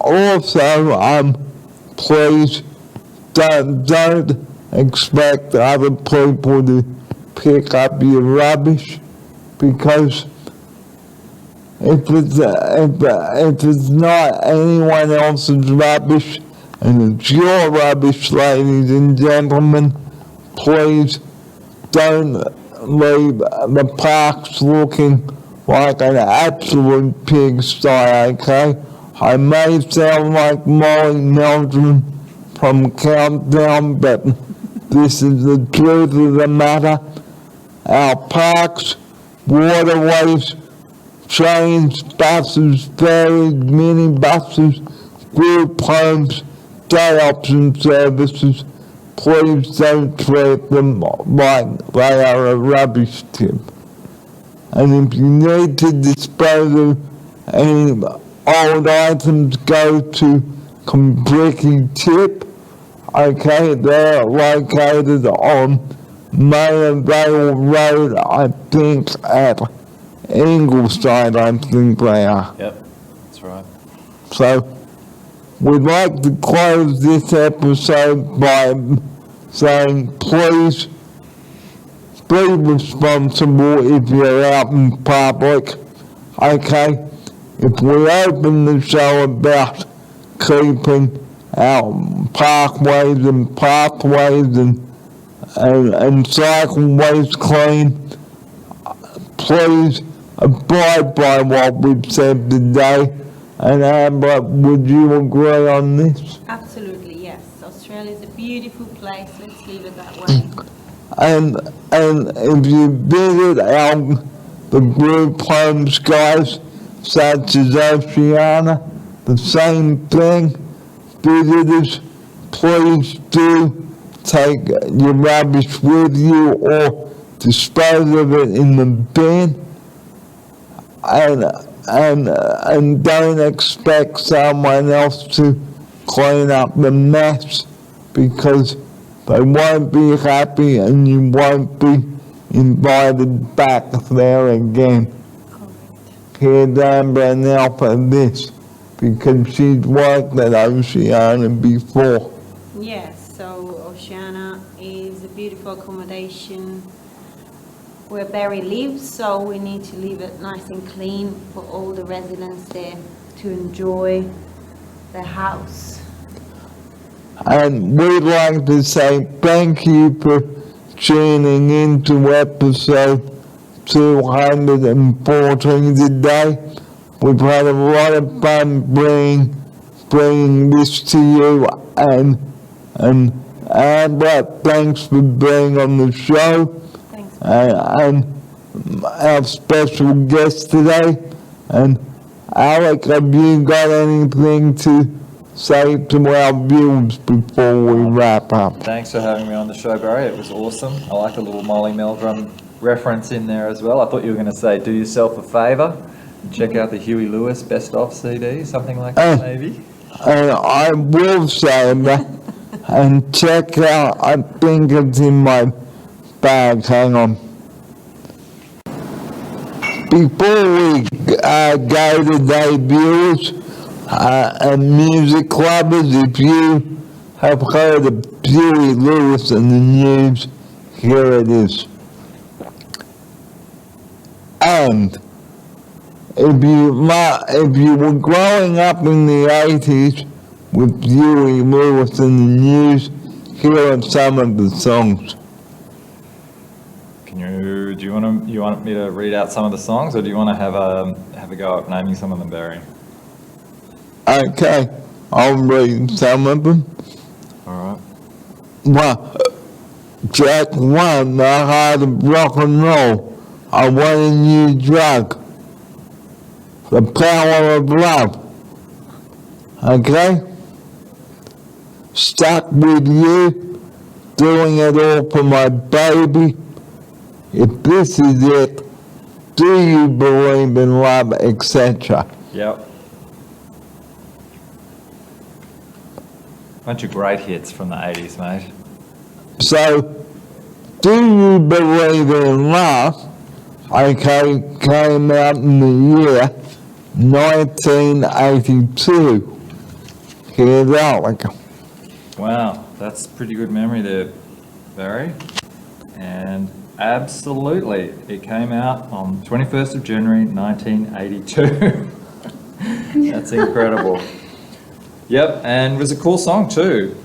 also, please don't expect other people to pick up your rubbish, because if it's not anyone else's rubbish and it's your rubbish, ladies and gentlemen, please don't leave the parks looking like an absolute pigsty, okay? I may sound like Molly Meldrum from Countdown, but this is the truth of the matter. Our parks, waterways, trains, buses, ferries, minibuses, group homes, day option services, please don't treat them like they are a rubbish tip. And if you need to dispose of any old items, go to Compricki Tip. Okay, they're located on Mayor Vale Road, I think at Ingleside, I think they are. Yep, that's right. So, we'd like to close this episode by saying, please be responsible if you're out in public, okay? If we open the show about keeping our parkways and pathways and cycleways clean, please abide by what we've said today. And Amber, would you agree on this? Absolutely, yes. Australia is a beautiful place. Let's leave it that way. And if you visit the group homes, guys, such as Oceana, the same thing. Visitors, please do take your rubbish with you or dispose of it in the bin, and don't expect someone else to clean up the mess, because they won't be happy and you won't be invited back there again. Here's Amber now for this, because she's worked at Oceana before. Yes, so Oceana is a beautiful accommodation where Barry lives, so we need to leave it nice and clean for all the residents there to enjoy the house. And we'd like to say thank you for tuning in to episode 214 today. We've had a lot of fun bringing this to you, and Amber, thanks for being on the show. Thanks. And our special guest today. And Alec, have you got anything to say to our viewers before we wrap up? Thanks for having me on the show, Barry. It was awesome. I like a little Molly Meldrum reference in there as well. I thought you were going to say, do yourself a favour and check out the Huey Lewis Best Of CD, something like that, maybe. And I will say that, and check out, I think it's in my bag, hang on. Before we go today, viewers and music lovers, if you have heard of Huey Lewis and the News, here it is. And if you were growing up in the 80s with Huey Lewis and the News, here are some of the songs. Do you want me to read out some of the songs, or do you want to have a go at naming some of them, Barry? Okay, I'll read some of them. All right. Well, Jack 1, The Heart of Rock and Roll, I Want a New Drug, The Power of Love. Okay? Stuck With You, Doing It All for My Baby, If This Is It, Do You Believe in Love, etc. Yep. Bunch of great hits from the 80s, mate. So, Do You Believe in Love, okay, came out in the year 1982. Here's Alec. Wow, that's pretty good memory there, Barry. And absolutely, it came out on 21st of January 1982. That's incredible. Yep, and it was a cool song too.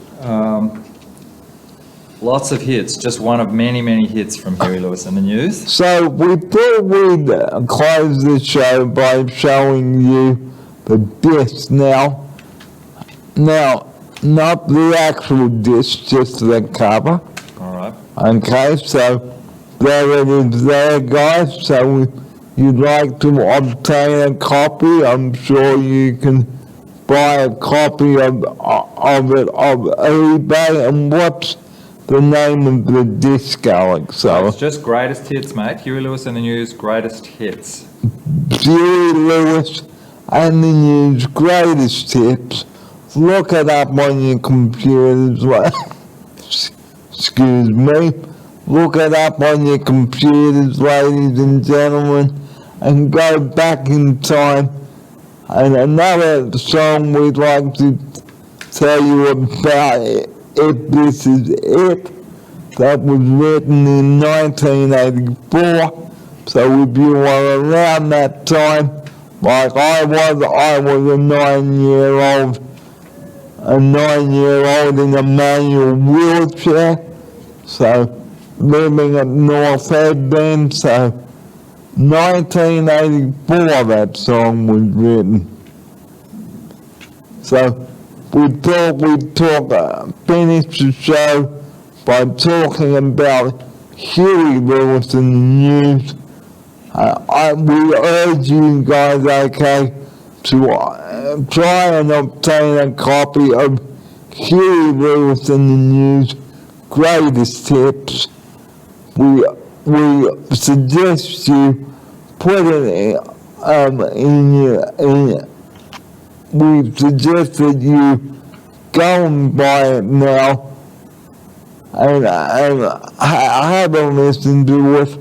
Lots of hits, just one of many, many hits from Huey Lewis and the News. So we thought we'd close the show by showing you the disc now. Now, not the actual disc, just the cover. All right. Okay, so there it is there, guys. So if you'd like to obtain a copy, I'm sure you can buy a copy of it off eBay. And what's the name of the disc, Alex? So It's just greatest hits, mate. Huey Lewis and the News, greatest hits. Huey Lewis and the News greatest hits. Look it up on your computers. Excuse me. Look it up on your computers, ladies and gentlemen, and go back in time. And another song we'd like to tell you about, If This Is It, that was written in 1984. So if you were around that time, like I was a 9-year-old in a manual wheelchair, so living at North Head then, so 1984 that song was written. So we thought we'd finish the show by talking about Huey Lewis and the News. We urge you guys, okay, to try and obtain a copy of Huey Lewis and the News, greatest tips. We suggest you put it we suggest that you go and buy it now and have a listen to it.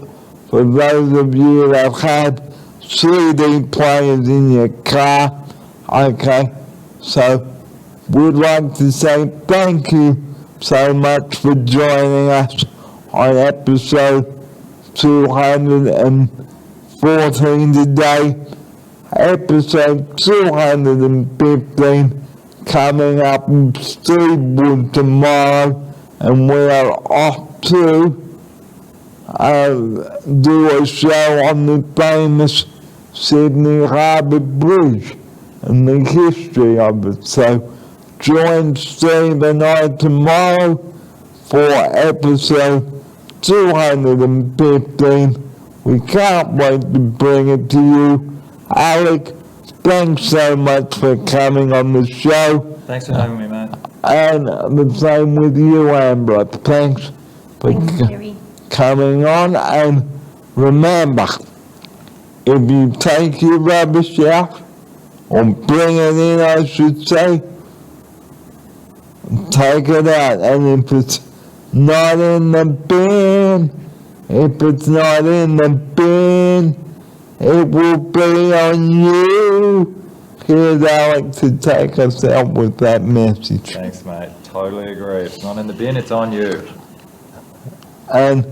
For those of you that have CD players in your car, okay, so we'd like to say thank you so much for joining us on episode 214 today. Episode 215 coming up in Stevewood tomorrow, and we are off to do a show on the famous Sydney Harbour Bridge and the history of it. So join Steve and I tomorrow for episode 215. We can't wait to bring it to you. Alec, thanks so much for coming on the show. Thanks for having me, mate. And the same with you, Amber. Thanks for Thanks, Jerry. coming on. And remember, if you take your rubbish out, or bring it in, I should say, take it out. And if it's not in the bin, it will be on you. Here's Alec to take us out with that message. Thanks, mate. Totally agree. If it's not in the bin, it's on you. And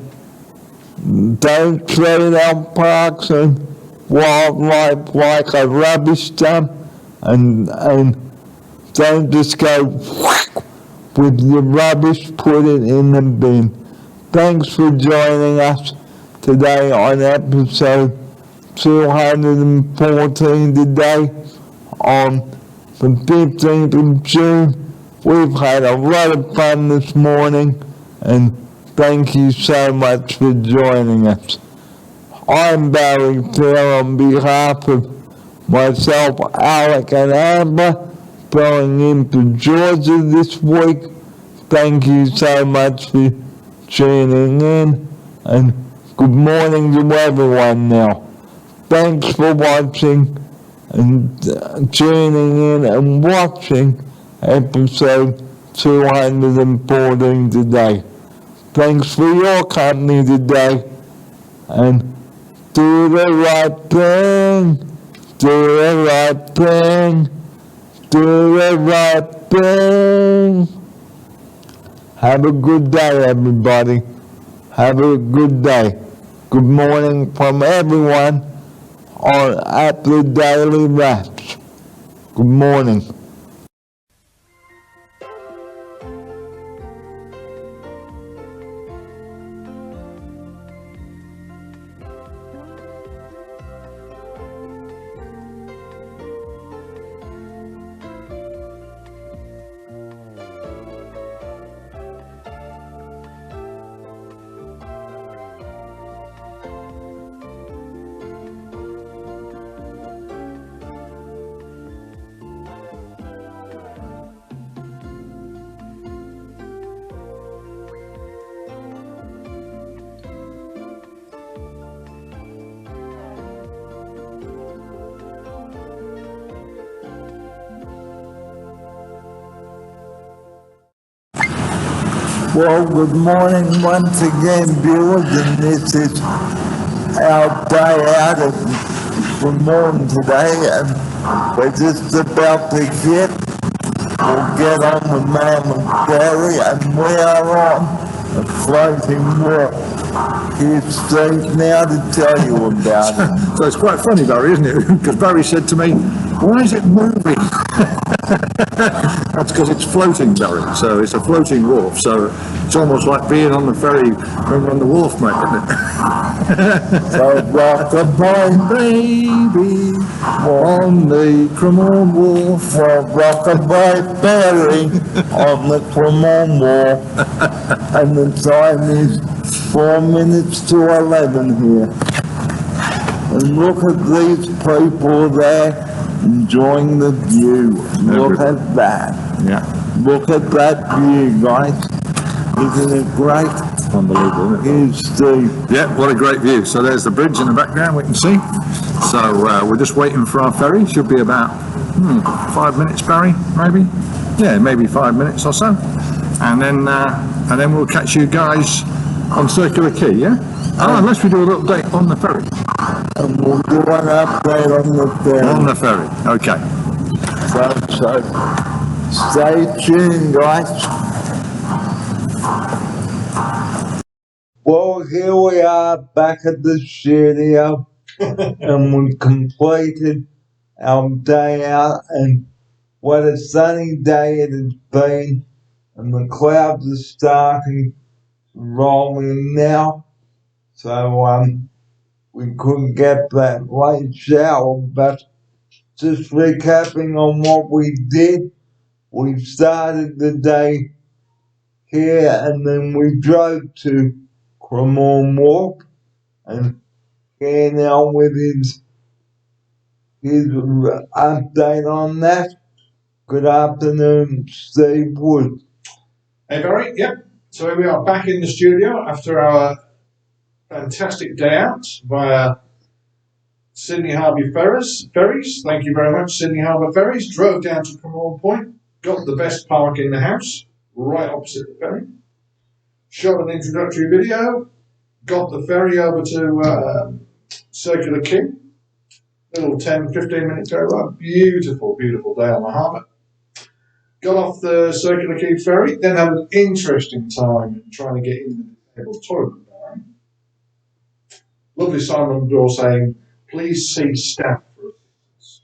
don't treat our parks and wildlife like a rubbish dump, and don't just go with your rubbish, put it in the bin. Thanks for joining us today on episode 214 today on the 15th of June. We've had a lot of fun this morning, and thank you so much for joining us. I'm Barry Fair on behalf of myself, Alec and Amber, filling in for Georgia this week. Thank you so much for tuning in, and good morning to everyone now. Thanks for watching and tuning in and watching episode 214 today. Thanks for your company today, and do the right thing, do the right thing, do the right thing. Have a good day, everybody. Have a good day. Good morning from everyone at the Daily Wraps. Good morning. Well, good morning once again, viewers, and this is our day out of the morning today, and we're just about to get on the Mammoth Ferry, and we are on a floating wharf. Here's Steve now to tell you about it. So it's quite funny, Barry, isn't it? Because Barry said to me, why is it moving? That's because it's floating, Barry. So it's a floating wharf. So it's almost like being on the ferry when we're on the wharf, mate, isn't it? So rock-a-bye, Baby, on the Cremorne Wharf. well, rock-a-bye ferry on the Cremorne Wharf, and the time is 4 minutes to 11 here. And look at these people there enjoying the view. Look at that. Yeah. Look at that view, guys. Isn't it great? Unbelievable, isn't it? Here's Steve. Yeah, what a great view. So there's the bridge in the background we can see. So we're just waiting for our ferry. Should be about 5 minutes, Barry, maybe? Yeah, maybe 5 minutes or so. And then we'll catch you guys on Circular Quay, yeah? Unless we do a little update on the ferry. And we'll do an update on the On film. the ferry, okay. So stay tuned, guys. Well, here we are back at the studio, and we've completed our day out, and what a sunny day it has been, and the clouds are starting to roll in now, so we couldn't get that late shower, but just recapping on what we did, we started the day here, and then we drove to Cremorne Wharf, and here now with his update on that. Good afternoon, Steve Wood. Hey Barry, yep. So here we are back in the studio after our fantastic day out via Sydney Harbour Ferries. Thank you very much, Sydney Harbour Ferries. Drove down to Cremorne Point, got the best park in the house, right opposite the ferry. Shot an introductory video, got the ferry over to Circular Quay. Little 10-15 minute ferry ride. Beautiful, beautiful day on the harbour. Got off the Circular Quay ferry, then had an interesting time trying to get into the disabled toilet. Lovely sign on the door saying, please see staff for assistance.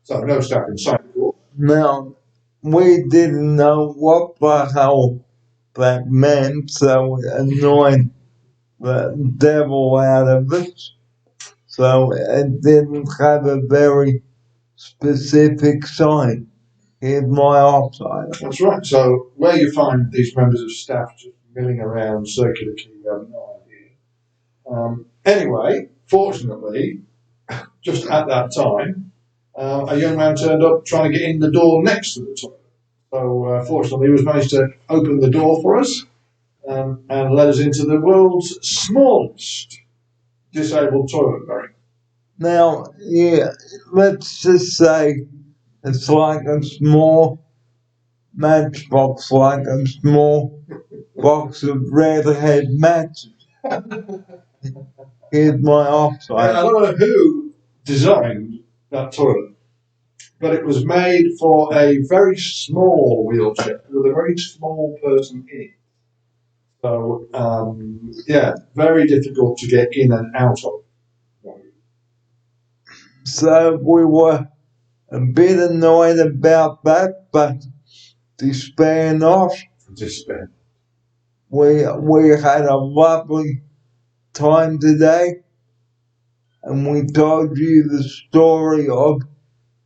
So no staff inside the door. Now, we didn't know what the hell that meant, so it annoyed the devil out of us. So it didn't have a very specific sign. Here's my offside. That's right. So where you find these members of staff just milling around Circular Quay, you have no idea. Anyway, fortunately, just at that time, a young man turned up trying to get in the door next to the toilet. So fortunately, he was managed to open the door for us and led us into the world's smallest disabled toilet, Barry. Now, yeah, let's just say it's like a small matchbox, like a small box of redhead matches. Here's my I offside. don't know who designed that toilet, but it was made for a very small wheelchair with a very small person in it. So, yeah, very difficult to get in and out of. So we were a bit annoyed about that, but despair not. Despair. We had a lovely time today, and we told you the story of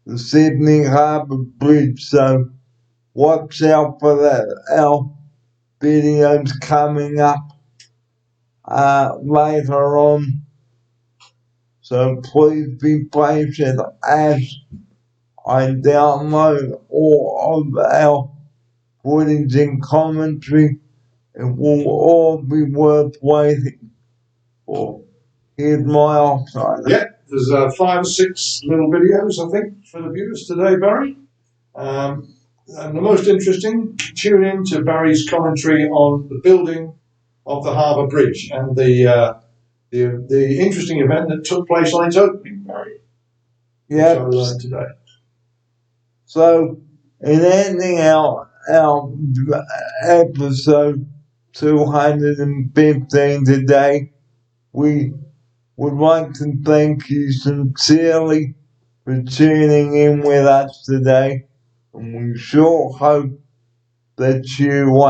the Sydney Harbour Bridge, so watch out for that. Our videos coming up later on, so please be patient as I download all of our footage and commentary. It will all be worth waiting for. Here's my offside. Yeah, there's 5 or 6 little videos, I think, for the viewers today, Barry. And the most interesting, tune in to Barry's commentary on the building of the Harbour Bridge and the interesting event that took place on its opening, Barry. Yeah. Which I learned today. So, in ending our episode 215 today, we would like to thank you sincerely for tuning in with us today, and we sure hope that you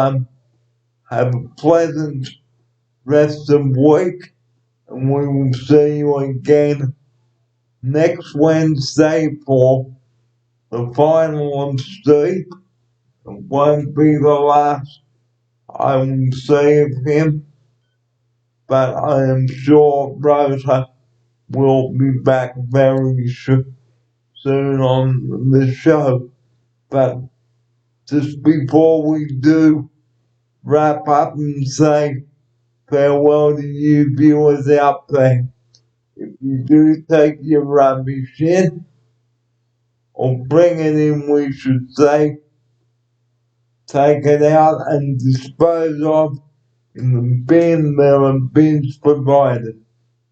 have a pleasant rest of the week, and we will see you again next Wednesday for the final of Steve. It won't be the last I will see of him, but I am sure Rosa will be back very soon on the show. But just before we do, wrap up and say farewell to you viewers out there. If you do take your rubbish in, or bring it in, we should say, take it out and dispose of in the bin. There are bins provided.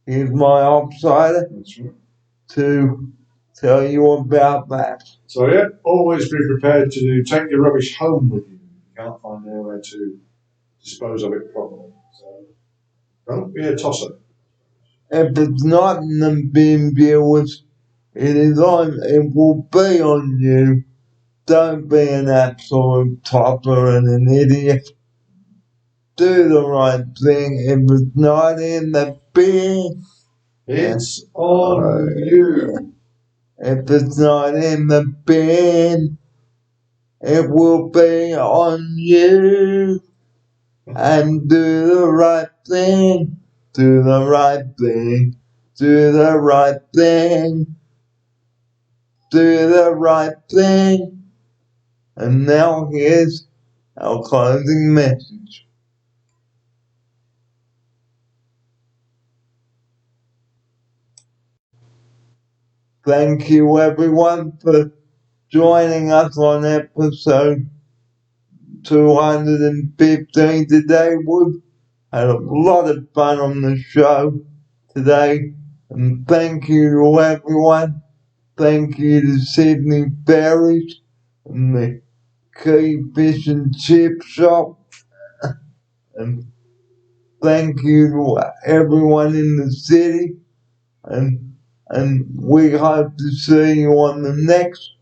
Here's my offsider That's right. to tell you about that. So yeah, always be prepared to take your rubbish home with you. You can't find anywhere to dispose of it properly. So don't be a tosser. If it's not in the bin, viewers, it will be on you. Don't be an absolute topper and an idiot. Do the right thing. If it's not in the bin, It's on you. if it's not in the bin, it will be on you. And do the right thing. Do the right thing. Do the right thing. Do the right thing. And now here's our closing message. Thank you everyone for joining us on episode 215 today. We've had a lot of fun on the show today. And thank you to everyone. Thank you to Sydney Ferries and the Key Fish and Chip Shop. And thank you to everyone in the city. And we hope to see you on the next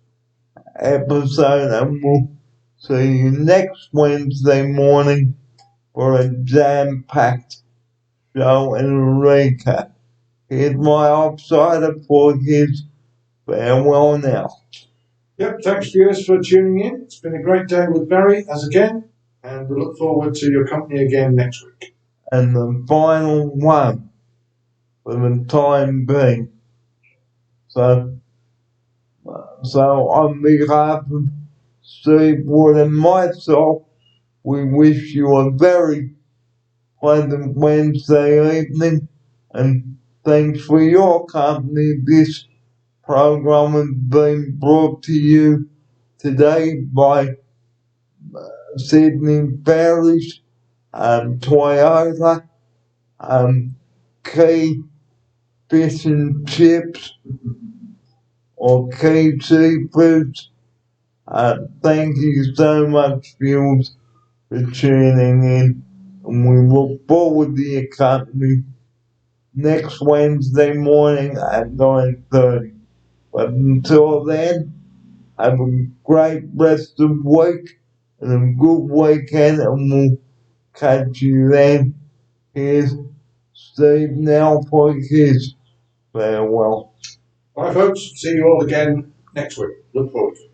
episode, and we'll see you next Wednesday morning for a jam-packed show and a recap. Here's my offsider for his farewell now. Yep, thanks viewers for tuning in. It's been a great day with Barry as again, and we look forward to your company again next week. And the final one for the time being. So on behalf of Steve Wood and myself, we wish you a very pleasant Wednesday evening, and thanks for your company. This program has been brought to you today by Sydney Ferries, Toyota, Key Fish and Chips, or Key Seafoods. Thank you so much, viewers, for tuning in, and we look forward to your company next Wednesday morning at 9:30. But until then, have a great rest of the week and a good weekend, and we'll catch you then. Here's Steve now for his farewell. Bye folks, see you all again next week. Look forward to it.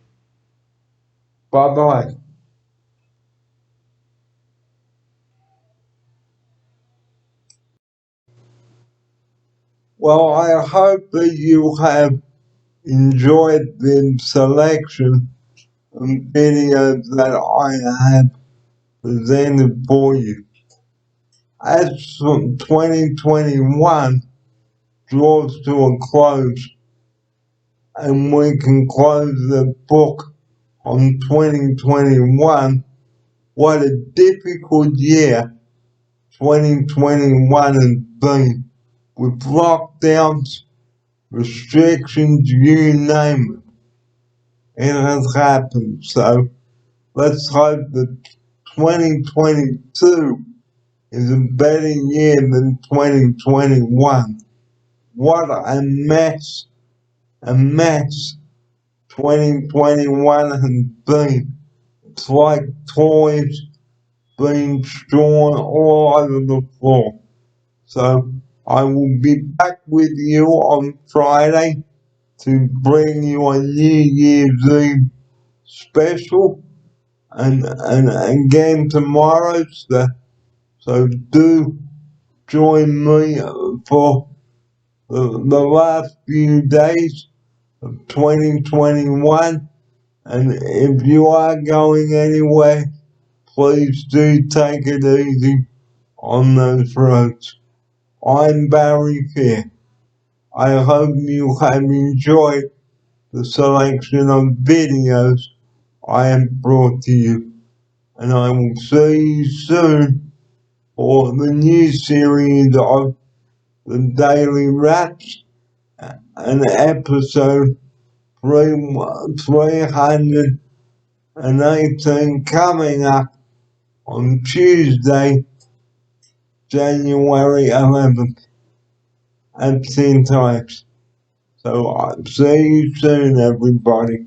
Bye bye. Well, I hope that you have enjoyed the selection of videos that I have presented for you. As 2021 draws to a close, and we can close the book on 2021, what a difficult year 2021 has been, with lockdowns, restrictions, you name it. It has happened. So let's hope that 2022 is a better year than 2021. What a mess 2021 has been. It's like toys being strewn all over the floor. So I will be back with you on Friday to bring you a New Year's Eve special, and again tomorrow. So do join me for the last few days of 2021. And if you are going anywhere, please do take it easy on those roads. I'm Barry Keir. I hope you have enjoyed the selection of videos I have brought to you, and I will see you soon for the new series of the Daily Raps, and episode 318 coming up on Tuesday, January 11th at 10 times. So I'll see you soon, everybody.